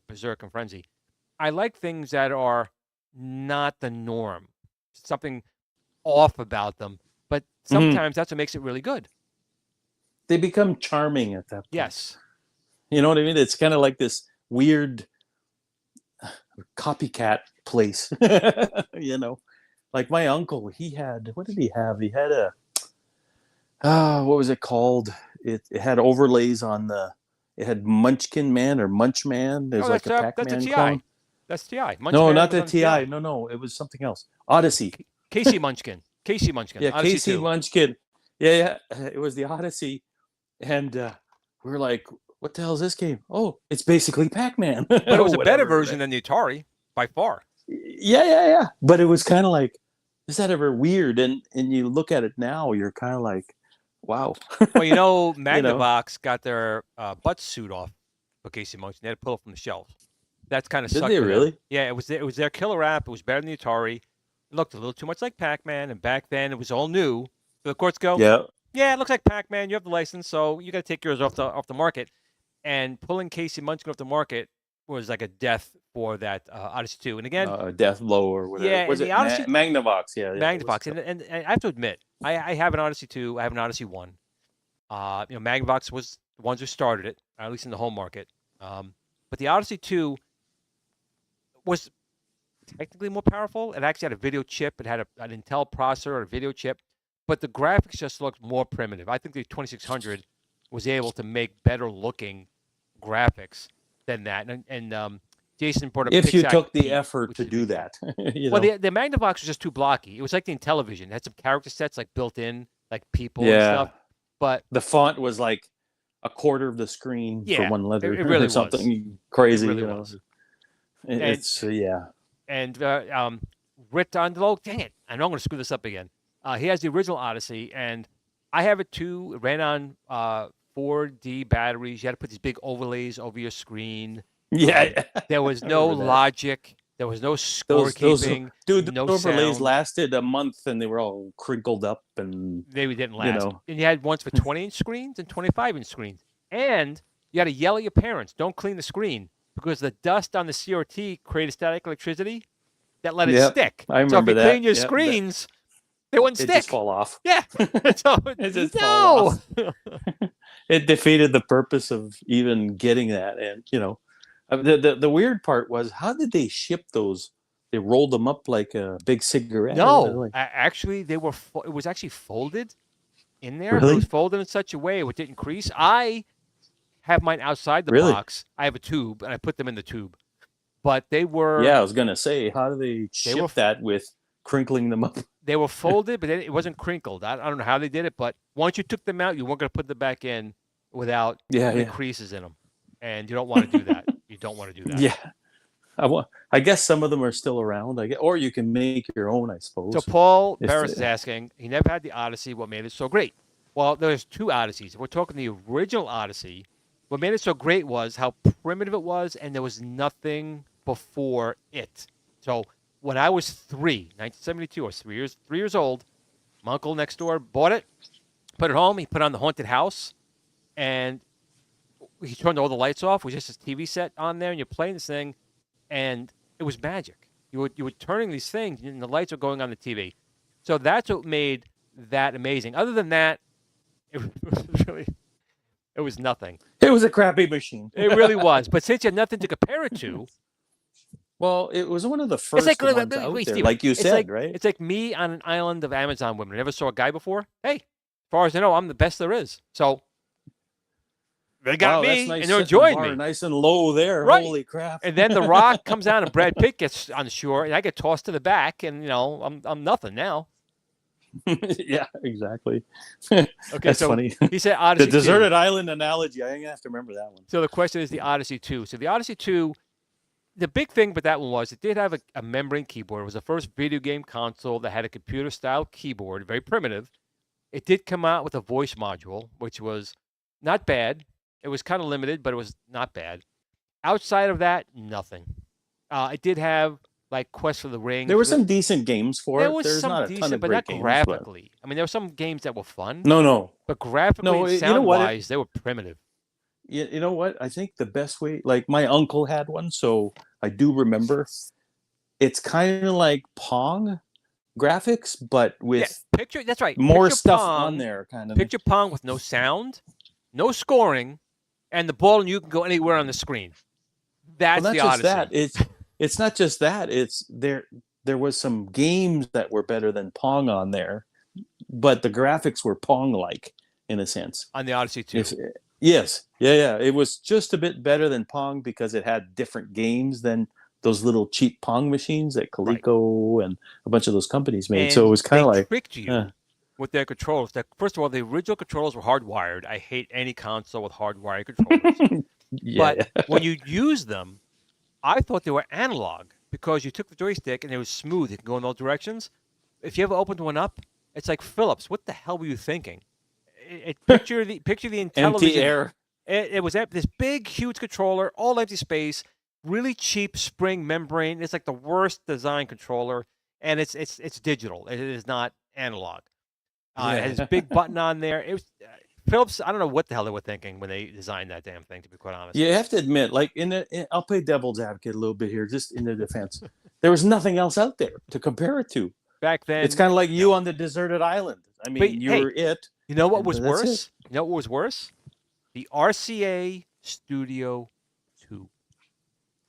Berzerk and Frenzy. I like things that are not the norm, something off about them. But sometimes that's what makes it really good. They become charming at that point. Yes. You know what I mean? It's kind of like this weird copycat place. You know, like my uncle, he had, what did he have? He had what was it called? It had overlays on it had Munchkin Man or Munch Man. There's like a that's Pac-Man a TI. clone. That's TI. No, Munchman not was the on TI. No, it was something else. Odyssey. Casey Munchkin. Casey Munchkin. Yeah, Odyssey Casey 2. Munchkin. Yeah. It was the Odyssey. And we were like, what the hell is this game? Oh, it's basically Pac-Man. But it was a better version than the Atari, by far. Yeah. But it was kind of like, is that ever weird? And you look at it now, you're kind of like, wow. Well, Magnavox got their butt suit off for Casey Munchkin. They had to pull it from the shelves. That's kind of Did sucked. they for them. really? Yeah, it was their killer app. It was better than the Atari. It looked a little too much like Pac-Man, and back then it was all new. So the courts go, yeah, it looks like Pac-Man. You have the license, so you got to take yours off the market. And pulling Casey Munchkin off the market was like a death for that Odyssey 2. And again, Death Blow or whatever. Yeah, was and it the Odyssey- Magnavox? Yeah, Magnavox, and I have to admit, I have an Odyssey 2, I have an Odyssey 1. Magnavox was the ones who started it, at least in the home market. But the Odyssey 2 was technically more powerful. It actually had a video chip. It had an Intel processor or a video chip, but the graphics just looked more primitive. I think the 2600 was able to make better looking graphics than that. And Jason brought up if you Pixac took the Pete, effort which to is do big. that. You Well, know? the Magnavox was just too blocky. It was like the Intellivision. It had some character sets like built in, like people and Yeah. stuff. But The font was like a quarter of the screen Yeah, for one letter. it really or something crazy. It really you know? was. It's yeah. And Rit Andelo, dang it, I know I'm going to screw this up again. He has the original Odyssey, and I have it too. It ran on 4D batteries. You had to put these big overlays over your screen. Yeah. There was I no remember that. logic. There was no those scorekeeping. dude, no those overlays sound. lasted a month, and they were all crinkled up, and They didn't you last. know. And you had ones for 20-inch screens and 25-inch screens. And you had to yell at your parents, don't clean the screen, because the dust on the CRT created static electricity that let it Yep, stick. I So if remember you that. clean your Yep, screens, they wouldn't it stick. just fall off. Yeah. So, It just no. fall off. It defeated the purpose of even getting that. And the weird part was, how did they ship those? They rolled them up like a big cigarette. No, Like, actually, they were. It was actually folded in there. But it really, was folded in such a way it didn't crease. I have mine outside the really. box. I have a tube, and I put them in the tube. But they were. Yeah, I was gonna say, how do they ship were that with crinkling them up? They were folded, but it wasn't crinkled. I don't know how they did it, but once you took them out, you weren't going to put them back in without Yeah, any yeah, creases in them, and you don't want to do that. You don't want to do that. yeah. I guess some of them are still around. I guess, or you can make your own, I suppose. So Paul If Barris the- is asking, he never had the Odyssey. What made it so great? Well, there's two Odysseys. If we're talking the original Odyssey, what made it so great was how primitive it was, and there was nothing before it. So when I was 1972, I was 3 years old, my uncle next door bought it, put it home. He put it on the haunted house, and he turned all the lights off. It was just his TV set on there, and you're playing this thing, and it was magic. You were turning these things, and the lights were going on the TV. So that's what made that amazing. Other than that, it was really, it was nothing. It was a crappy machine. It really was. But since you have nothing to compare it to, Well, it was one of the first it's like ones out there, Steven, like you it's said, like, right? It's like me on an island of Amazon women. I never saw a guy before. Hey, as far as I know, I'm the best there is. So they got Wow, me, that's nice, and they're setting the enjoying bar me. nice and low there. Right. Holy crap! And then The Rock comes out, and Brad Pitt gets on the shore, and I get tossed to the back, and I'm nothing now. Yeah, exactly. Okay, That's so funny. he said The Odyssey 2. deserted island analogy. I'm gonna have to remember that one. So the question is the Odyssey 2. So the Odyssey 2, the big thing with that one was it did have a membrane keyboard. It was the first video game console that had a computer-style keyboard, very primitive. It did come out with a voice module, which was not bad. It was kind of limited, but it was not bad. Outside of that, nothing. It did have like Quest for the Ring. There were some decent games for There it. was There's some not a ton decent, of but great not games, graphically. I mean, there were some games that were fun, No. but graphically No, and you know what? sound-wise, they were primitive. You know what? I think the best way, like my uncle had one, so I do remember. It's kind of like Pong graphics, but with That's right. more Picture stuff Pong, on there, kind of. Picture Pong with no sound, no scoring, and the ball, and you can go anywhere on the screen. That's Well, the not Odyssey. just that. It's not just that. It's there was some games that were better than Pong on there, but the graphics were Pong-like in a sense. On the Odyssey 2. Yes. Yeah. It was just a bit better than Pong because it had different games than those little cheap Pong machines that Coleco and a bunch of those companies made. So it was kind of they like tricked you with their controllers. First of all, the original controllers were hardwired. I hate any console with hardwired controllers. yeah. But when you use them, I thought they were analog because you took the joystick and it was smooth. It can go in all directions. If you ever opened one up, it's like Phillips. What the hell were you thinking? Picture the Intellivision. Empty air. It was this big, huge controller, all empty space, really cheap spring membrane. It's like the worst design controller, and it's digital. It is not analog. It has this big button on there. It was Phillips. I don't know what the hell they were thinking when they designed that damn thing. To be quite honest, You have to admit, like I'll play devil's advocate a little bit here, just in their defense. There was nothing else out there to compare it to. back then, It's kind of like you on the deserted island. I mean, But, you hey, were it. you know what and was that's worse? You know what was worse? The RCA Studio 2.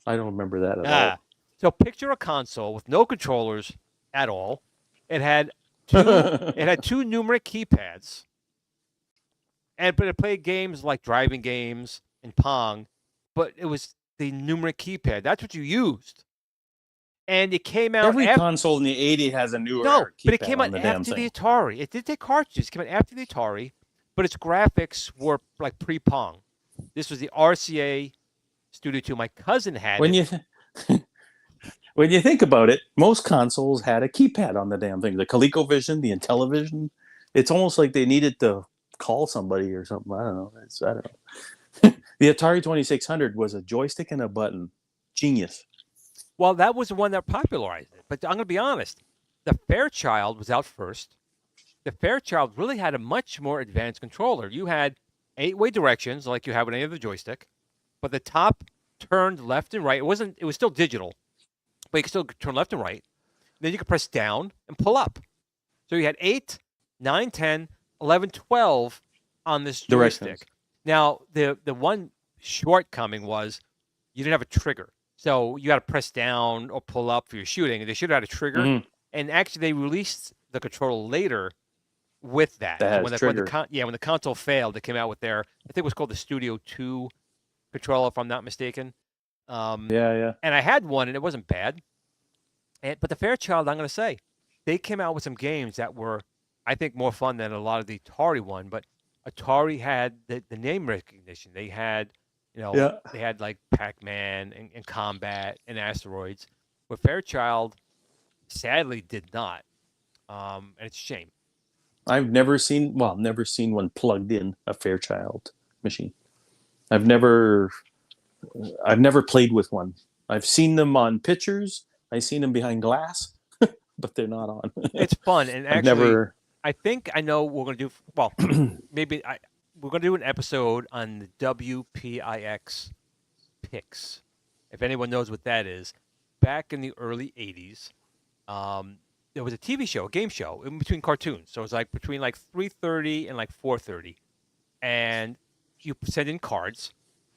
I don't remember that at all. So picture a console with no controllers at all. It had two numeric keypads, but it played games like driving games and Pong, but it was the numeric keypad. That's what you used, and it came out. Every console in the '80s has a newer. But it came keypad out on the damn after thing. the Atari. It did take cartridges. It came out after the Atari, but its graphics were like pre-Pong. This was the RCA Studio 2. My cousin had When it. when you think about it, most consoles had a keypad on the damn thing. The ColecoVision, the Intellivision. It's almost like they needed to call somebody or something. I don't know. I don't know. The Atari 2600 was a joystick and a button. Genius. Well, that was the one that popularized it. But I'm going to be honest. The Fairchild was out first. The Fairchild really had a much more advanced controller. You had 8-way directions like you have with any other joystick, but the top turned left and right. It was still digital, but you could still turn left and right. Then you could press down and pull up. So you had 8, 9, 10, 11, 12 on this joystick. Directions. Now, the one shortcoming was you didn't have a trigger. So you got to press down or pull up for your shooting. They should have had a trigger. Mhm. And actually, they released the controller later with that. That has when trigger. when the console failed, they came out with their, I think it was called the Studio 2 controller, if I'm not mistaken. Yeah. And I had one, and it wasn't bad. But the Fairchild, I'm going to say, they came out with some games that were, I think, more fun than a lot of the Atari one. But Atari had the name recognition. They had, Yeah. they had like Pac-Man and Combat and Asteroids. But Fairchild, sadly, did not. And it's a shame. I've never seen one plugged in a Fairchild machine. I've never played with one. I've seen them on pictures. I've seen them behind glass, but they're not on. It's fun, and I've actually, never. I think I know what we're gonna do. Well, we're gonna do an episode on the WPIX picks. If anyone knows what that is, back in the early '80s, there was a TV show, a game show in between cartoons. So it was like between like 3:30 and like 4:30, and you send in cards,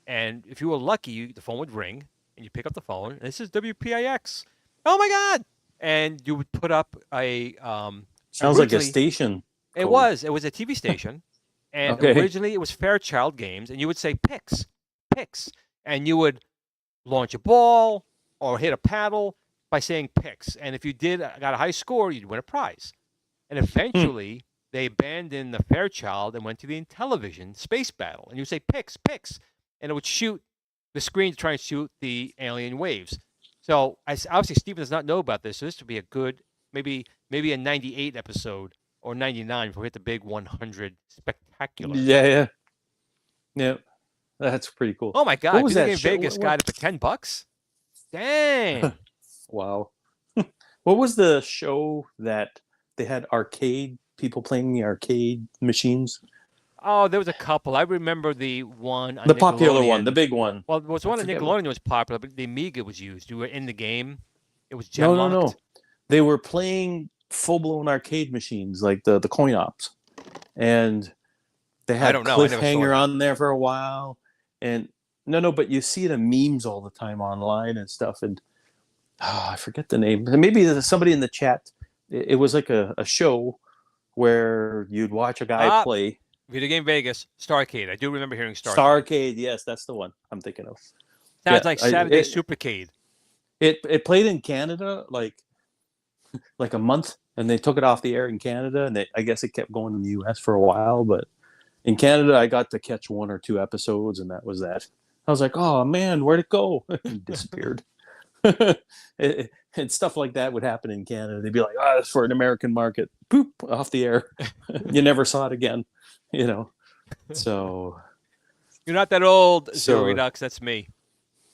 and if you were lucky, the phone would ring, and you pick up the phone, and this is WPIX. Oh my God! And you would put up a Sounds like a originally- station. It code. was a TV station, and Okay. originally it was Fairchild Games, and you would say picks, and you would launch a ball or hit a paddle by saying picks, and if you got a high score, you'd win a prize. And eventually they abandoned the Fairchild and went to the Intellivision Space Battle, and you say picks, and it would shoot the screen to try and shoot the alien waves. So obviously Stephen does not know about this, so this would be a good maybe a 98 episode or 99 if we hit the big 100 spectacular. Yeah. That's pretty cool. Oh my God! What was Video that Game show? Vegas got it for $10. Dang! Wow. What was the show that they had arcade people playing the arcade machines? Oh, there was a couple. I remember the one on The popular one, Nickelodeon. the big one. Well, there was one on forget Nickelodeon that was popular, but the Amiga was used. You were in the game. It was gem No. locked. They were playing full-blown arcade machines, like the coin ops, and they had don't know. I never saw Cliffhanger it. on there for a while. And no, but you see it in memes all the time online and stuff. And I forget the name. Maybe there's somebody in the chat. It was like a show where you'd watch a guy play. Video Game Vegas, Starcade. I do remember hearing Starcade. Starcade, yes, that's the one I'm thinking of. Sounds yeah, like Saturday it- Supercade. It played in Canada like a month, and they took it off the air in Canada, and I guess it kept going in the U.S. for a while. But in Canada, I got to catch 1 or 2 episodes, and that was that. I was like, oh man, where'd it go? It disappeared. And stuff like that would happen in Canada. They'd be like, oh, that's for an American market. Boop, off the air. You never saw it again. So You're not that old, So- Zero Redux. That's me.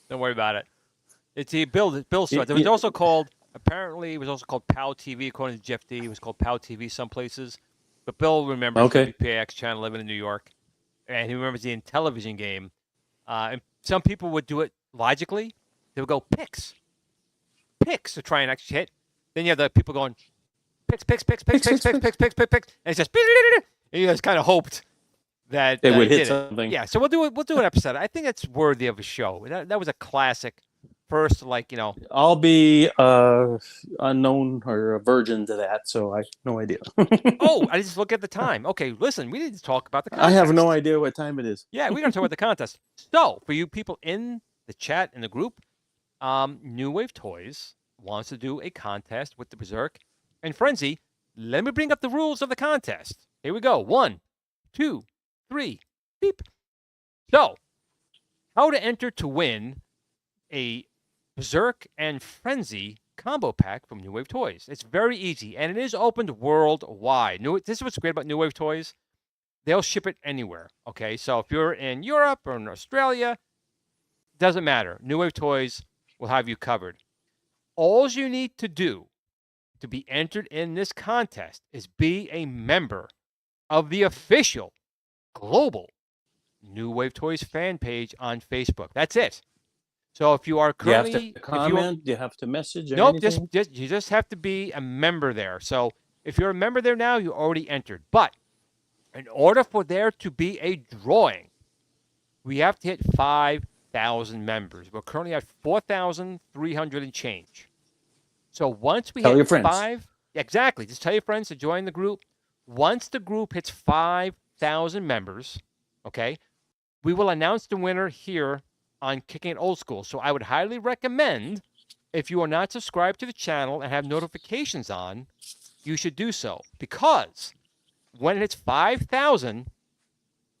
Don't worry about it. It's the Bill starts. It was yeah. also called, apparently, it was also called POW TV, according to Jeff D. It was called POW TV some places. But Bill remembers Okay. the WPAX channel living in New York. And he remembers the Intellivision game. And some people would do it logically. They would go, picks to try and actually hit. Then you have the people going, picks. And it's just, and you just kind of hoped that it would did hit something. Yeah, so we'll do an episode. I think it's worthy of a show. That was a classic. First, I'll be unknown or a virgin to that, so I have no idea. oh, I just look at the time. Okay, listen, we need to talk about the contest. I have no idea what time it is. Yeah, we're going to talk about the contest. So, for you people in the chat, in the group, New Wave Toys wants to do a contest with the Berzerk and Frenzy. Let me bring up the rules of the contest. Here we go. 1, 2, 3, beep. So, how to enter to win a Berzerk and Frenzy combo pack from New Wave Toys. It's very easy, and it is opened worldwide. This is what's great about New Wave Toys. They'll ship it anywhere, okay? So if you're in Europe or in Australia, doesn't matter. New Wave Toys will have you covered. All you need to do to be entered in this contest is be a member of the official global New Wave Toys fan page on Facebook. That's it. So if you are currently, do you have to comment? Do you have to message? Or nope, anything? you just have to be a member there. So if you're a member there now, you already entered. But in order for there to be a drawing, we have to hit 5,000 members. We're currently at 4,300 and change. So once we Tell hit your friends. 5, exactly, just tell your friends to join the group. Once the group hits 5,000 members, okay, we will announce the winner here on Kicking It Old School. So I would highly recommend, if you are not subscribed to the channel and have notifications on, you should do so, because when it hits 5,000,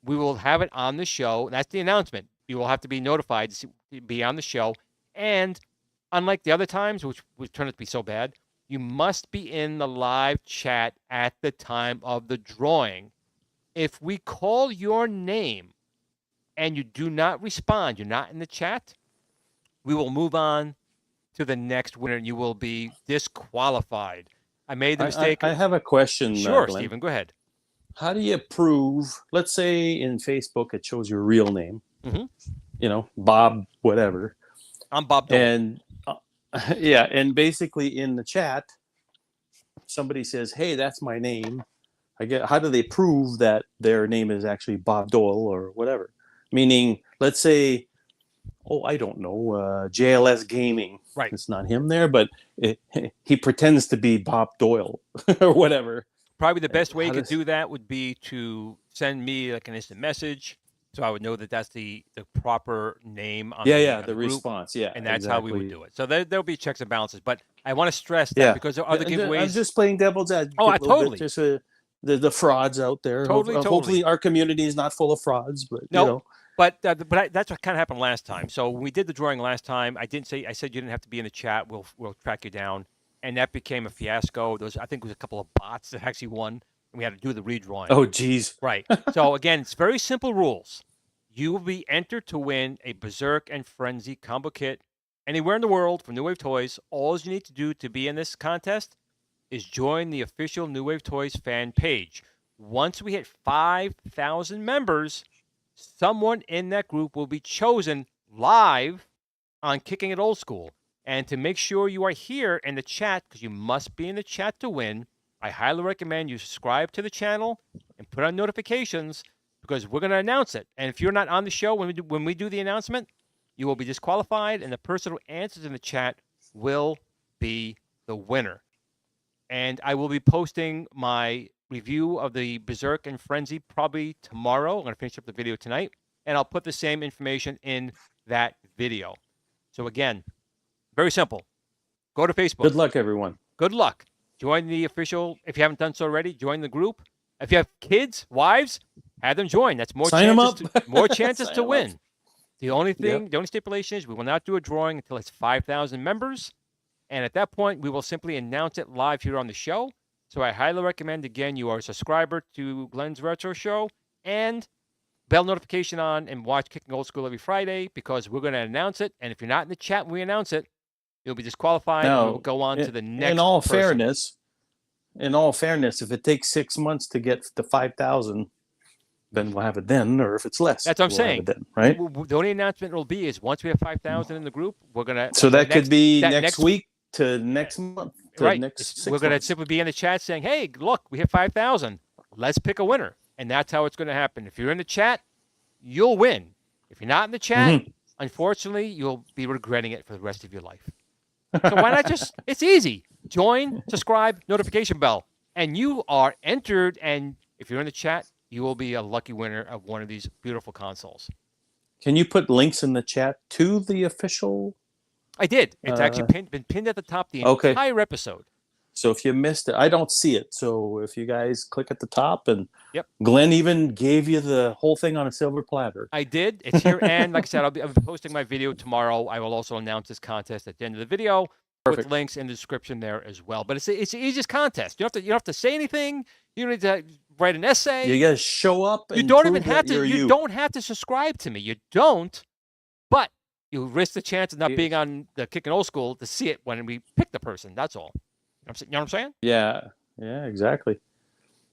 we will have it on the show. That's the announcement. You will have to be notified to be on the show. And unlike the other times, which turned out to be so bad, you must be in the live chat at the time of the drawing. If we call your name and you do not respond, you're not in the chat, we will move on to the next winner and you will be disqualified. I made the mistake. I have a question. Sure, Glenn. Stephen, go ahead. How do you prove, let's say in Facebook, it shows your real name, Bob, whatever. I'm Bob Dole. And yeah, and basically in the chat, somebody says, "Hey, that's my name." How do they prove that their name is actually Bob Doyle or whatever? Meaning, let's say, I don't know, JLS Gaming. Right. It's not him there, but he pretends to be Bob Doyle or whatever. Probably the best way you could do that would be to send me like an instant message, so I would know that that's the proper name on the group, response, and that's how we would do it. So there'll be checks and balances, but I want to stress that because there are other giveaways. I'm just playing devil's advocate. Oh, totally. Just the frauds out there. Totally. Hopefully, our community is not full of frauds, but But that's what kind of happened last time. So when we did the drawing last time, I said you didn't have to be in the chat. We'll track you down, and that became a fiasco. I think it was a couple of bots that actually won, and we had to do the redrawing. Oh, geez. Right. So again, it's very simple rules. You will be entered to win a Berzerk and Frenzy combo kit anywhere in the world from New Wave Toys. All you need to do to be in this contest is join the official New Wave Toys fan page. Once we hit 5,000 members, someone in that group will be chosen live on Kicking It Old School. And to make sure you are here in the chat, because you must be in the chat to win, I highly recommend you subscribe to the channel and put on notifications, because we're going to announce it. And if you're not on the show when we do the announcement, you will be disqualified, and the person who answers in the chat will be the winner. And I will be posting my review of the Berzerk and Frenzy probably tomorrow. I'm going to finish up the video tonight, and I'll put the same information in that video. So again, very simple. Go to Facebook. Good luck, everyone. Good luck. Join the official, if you haven't done so already, join the group. If you have kids, wives, have them join. That's more more chances to win. The only stipulation is we will not do a drawing until it's 5,000 members. And at that point, we will simply announce it live here on the show. So I highly recommend, again, you are a subscriber to Glenn's Retro Show and bell notification on and watch Kicking Old School every Friday, because we're going to announce it. And if you're not in the chat when we announce it, you'll be disqualified. And we'll go on to the next In all fairness, if it takes 6 months to get to 5,000, then we'll have it then, or if it's less. That's what I'm saying. Have it then, right? The only announcement will be is once we have 5,000 in the group, we're going to... So that could be next week to next month. Right. Next 6 we're going to months. simply be in the chat saying, hey, look, we hit 5,000. Let's pick a winner. And that's how it's going to happen. If you're in the chat, you'll win. If you're not in the chat, unfortunately, you'll be regretting it for the rest of your life. So why not just... It's easy. Join, subscribe, notification bell. And you are entered. And if you're in the chat, you will be a lucky winner of one of these beautiful consoles. Can you put links in the chat to the official? I did. It's actually been pinned at the top the entire episode. So if you missed it, I don't see it. So if you guys click at the top, and Yep. Glenn even gave you the whole thing on a silver platter. I did. It's here. And like I said, I'll be posting my video tomorrow. I will also announce this contest at the end of the video with links in the description there as well. But it's the easiest contest. You don't have to say anything. You don't need to write an essay. You gotta show up. And You don't even prove have that to. you're You don't have to subscribe to me. You don't. But You risk the chance of not being on the Kickin' Old School to see it when we pick the person. That's all. You know what I'm saying? Yeah, exactly.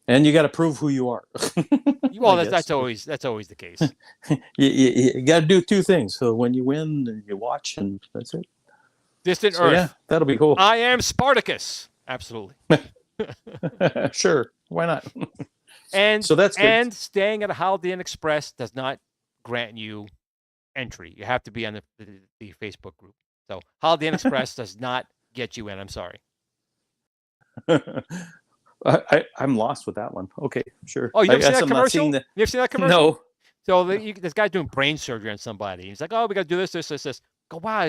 And you got to prove who you are. Well, that's always the case. you got to do two things. So when you win, you watch, and that's it. Distant Earth. Yeah, that'll be cool. I am Spartacus. Absolutely. Sure, why not? And so that's good. And staying at a Holiday Inn Express does not grant you entry. You have to be on the Facebook group. So Holiday Inn Express does not get you in. I'm sorry. I'm lost with that one. Okay, sure. Oh, you never seen that commercial? You ever seen that commercial? No. So this guy's doing brain surgery on somebody. He's like, oh, we got to do this. Go, wow,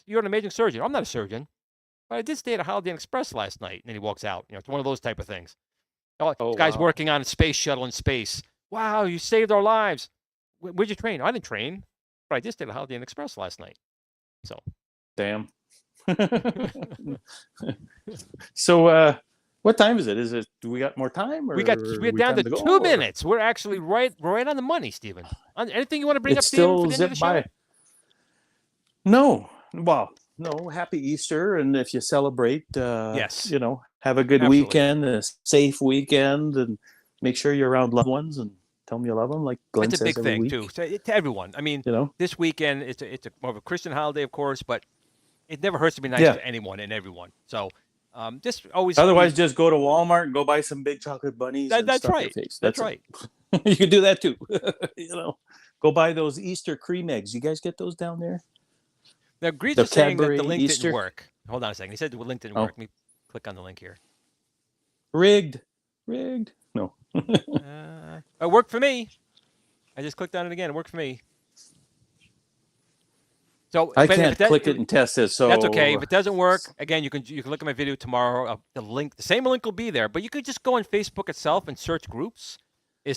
you're an amazing surgeon. I'm not a surgeon. But I did stay at a Holiday Inn Express last night. And then he walks out. It's one of those type of things. Oh, this guy's working on a space shuttle in space. Wow, you saved our lives. Where'd you train? I didn't train. But I did stay at a Holiday Inn Express last night. So. Damn. So, what time is it? Do we got more time? Or we're down to 2 minutes. We're actually right on the money, Stephen. Anything you want to bring up, Stephen, for the end of the show? No. Well, no. Happy Easter, and if you celebrate, yes, have a good weekend, a safe weekend, and make sure you're around loved ones and tell them you love them. Like Glenn says every week. It's a big thing too, to everyone. I mean, this weekend it's more of a Christian holiday, of course, but it never hurts to be nice to anyone and everyone. So. Just always. Otherwise, just go to Walmart and go buy some big chocolate bunnies. That's right. That's right. You can do that too. Go buy those Easter cream eggs. You guys get those down there? Now, Grease is saying that the link didn't work. Hold on a second. He said the link didn't work. Let me click on the link here. Rigged. No. It worked for me. I just clicked on it again. It worked for me. So I can't click it and test it. So that's okay. If it doesn't work, again, you can look at my video tomorrow. The same link will be there, but you could just go on Facebook itself and search groups.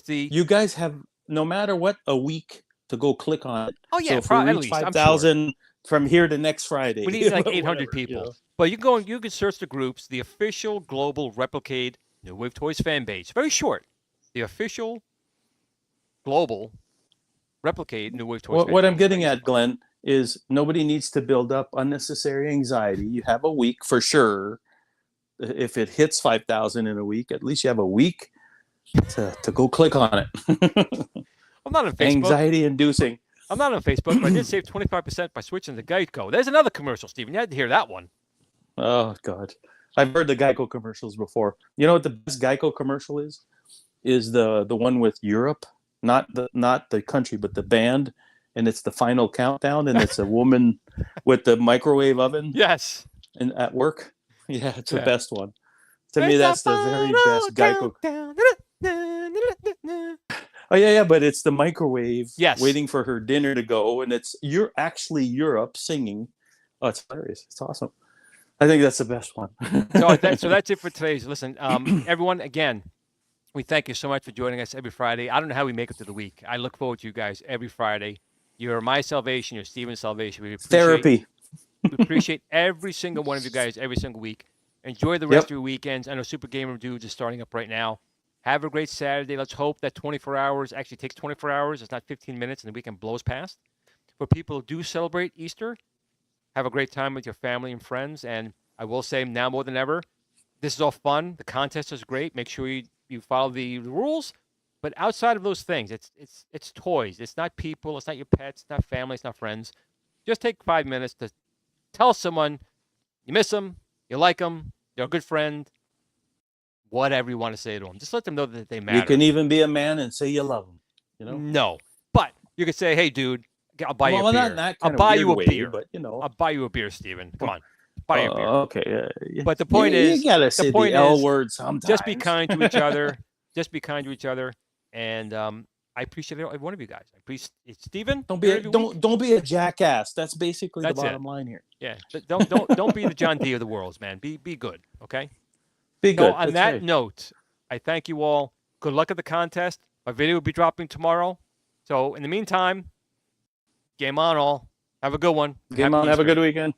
You guys have, no matter what, a week to go click on it. Oh yeah, so if we reach 5,000 from here to next Friday. We need like 800 people. But you can search the groups. The official global Replicate New Wave Toys fan page. Very short. The official global Replicate New Wave Toys. What I'm getting at, Glenn, is nobody needs to build up unnecessary anxiety. You have a week for sure. If it hits 5,000 in a week, at least you have a week to go click on it. I'm not on Facebook. Anxiety inducing. I'm not on Facebook, but I did save 25% by switching to Geico. There's another commercial, Stephen. You had to hear that one. Oh, God. I've heard the Geico commercials before. You know what the best Geico commercial is? Is the one with Europe. Not the country, but the band. And it's the final countdown, and it's a woman with the microwave oven. Yes. And at work. Yeah, it's the best one. To me, that's the very best Geico. Oh, yeah, but it's the microwave waiting for her dinner to go, and you're actually Europe singing. Oh, it's hilarious. It's awesome. I think that's the best one. So that's it for today's. Listen, everyone, again, we thank you so much for joining us every Friday. I don't know how we make it through the week. I look forward to you guys every Friday. You're my salvation. You're Stephen's salvation. We appreciate every single one of you guys every single week. Enjoy the rest of your weekends. I know Super Gamer Dudes is starting up right now. Have a great Saturday. Let's hope that 24 hours actually takes 24 hours. It's not 15 minutes and the weekend blows past. For people who do celebrate Easter, have a great time with your family and friends. And I will say now more than ever, this is all fun. The contest is great. Make sure you follow the rules. But outside of those things, it's toys. It's not people. It's not your pets. It's not family. It's not friends. Just take 5 minutes to tell someone you miss them, you like them, they're a good friend, whatever you want to say to them. Just let them know that they matter. You can even be a man and say you love them. No, but you could say, "Hey, dude, I'll buy you a beer. Not in that kind I'll buy of you a way, beer. But I'll buy you a beer, Stephen. Come on, buy you a beer." Okay. But the point is, you gotta say the L word sometimes. Just be kind to each other. Just be kind to each other. And I appreciate every one of you guys. I appreciate Stephen. Don't be a jackass. That's basically the bottom line here. Yeah. Don't be the John D of the world, man. Be good. Okay. Be good. So on that note, I thank you all. Good luck at the contest. My video will be dropping tomorrow. So in the meantime, game on all. Have a good one. Game on. Have a good weekend.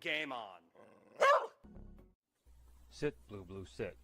Game on. Sit, Blue Blue, sit.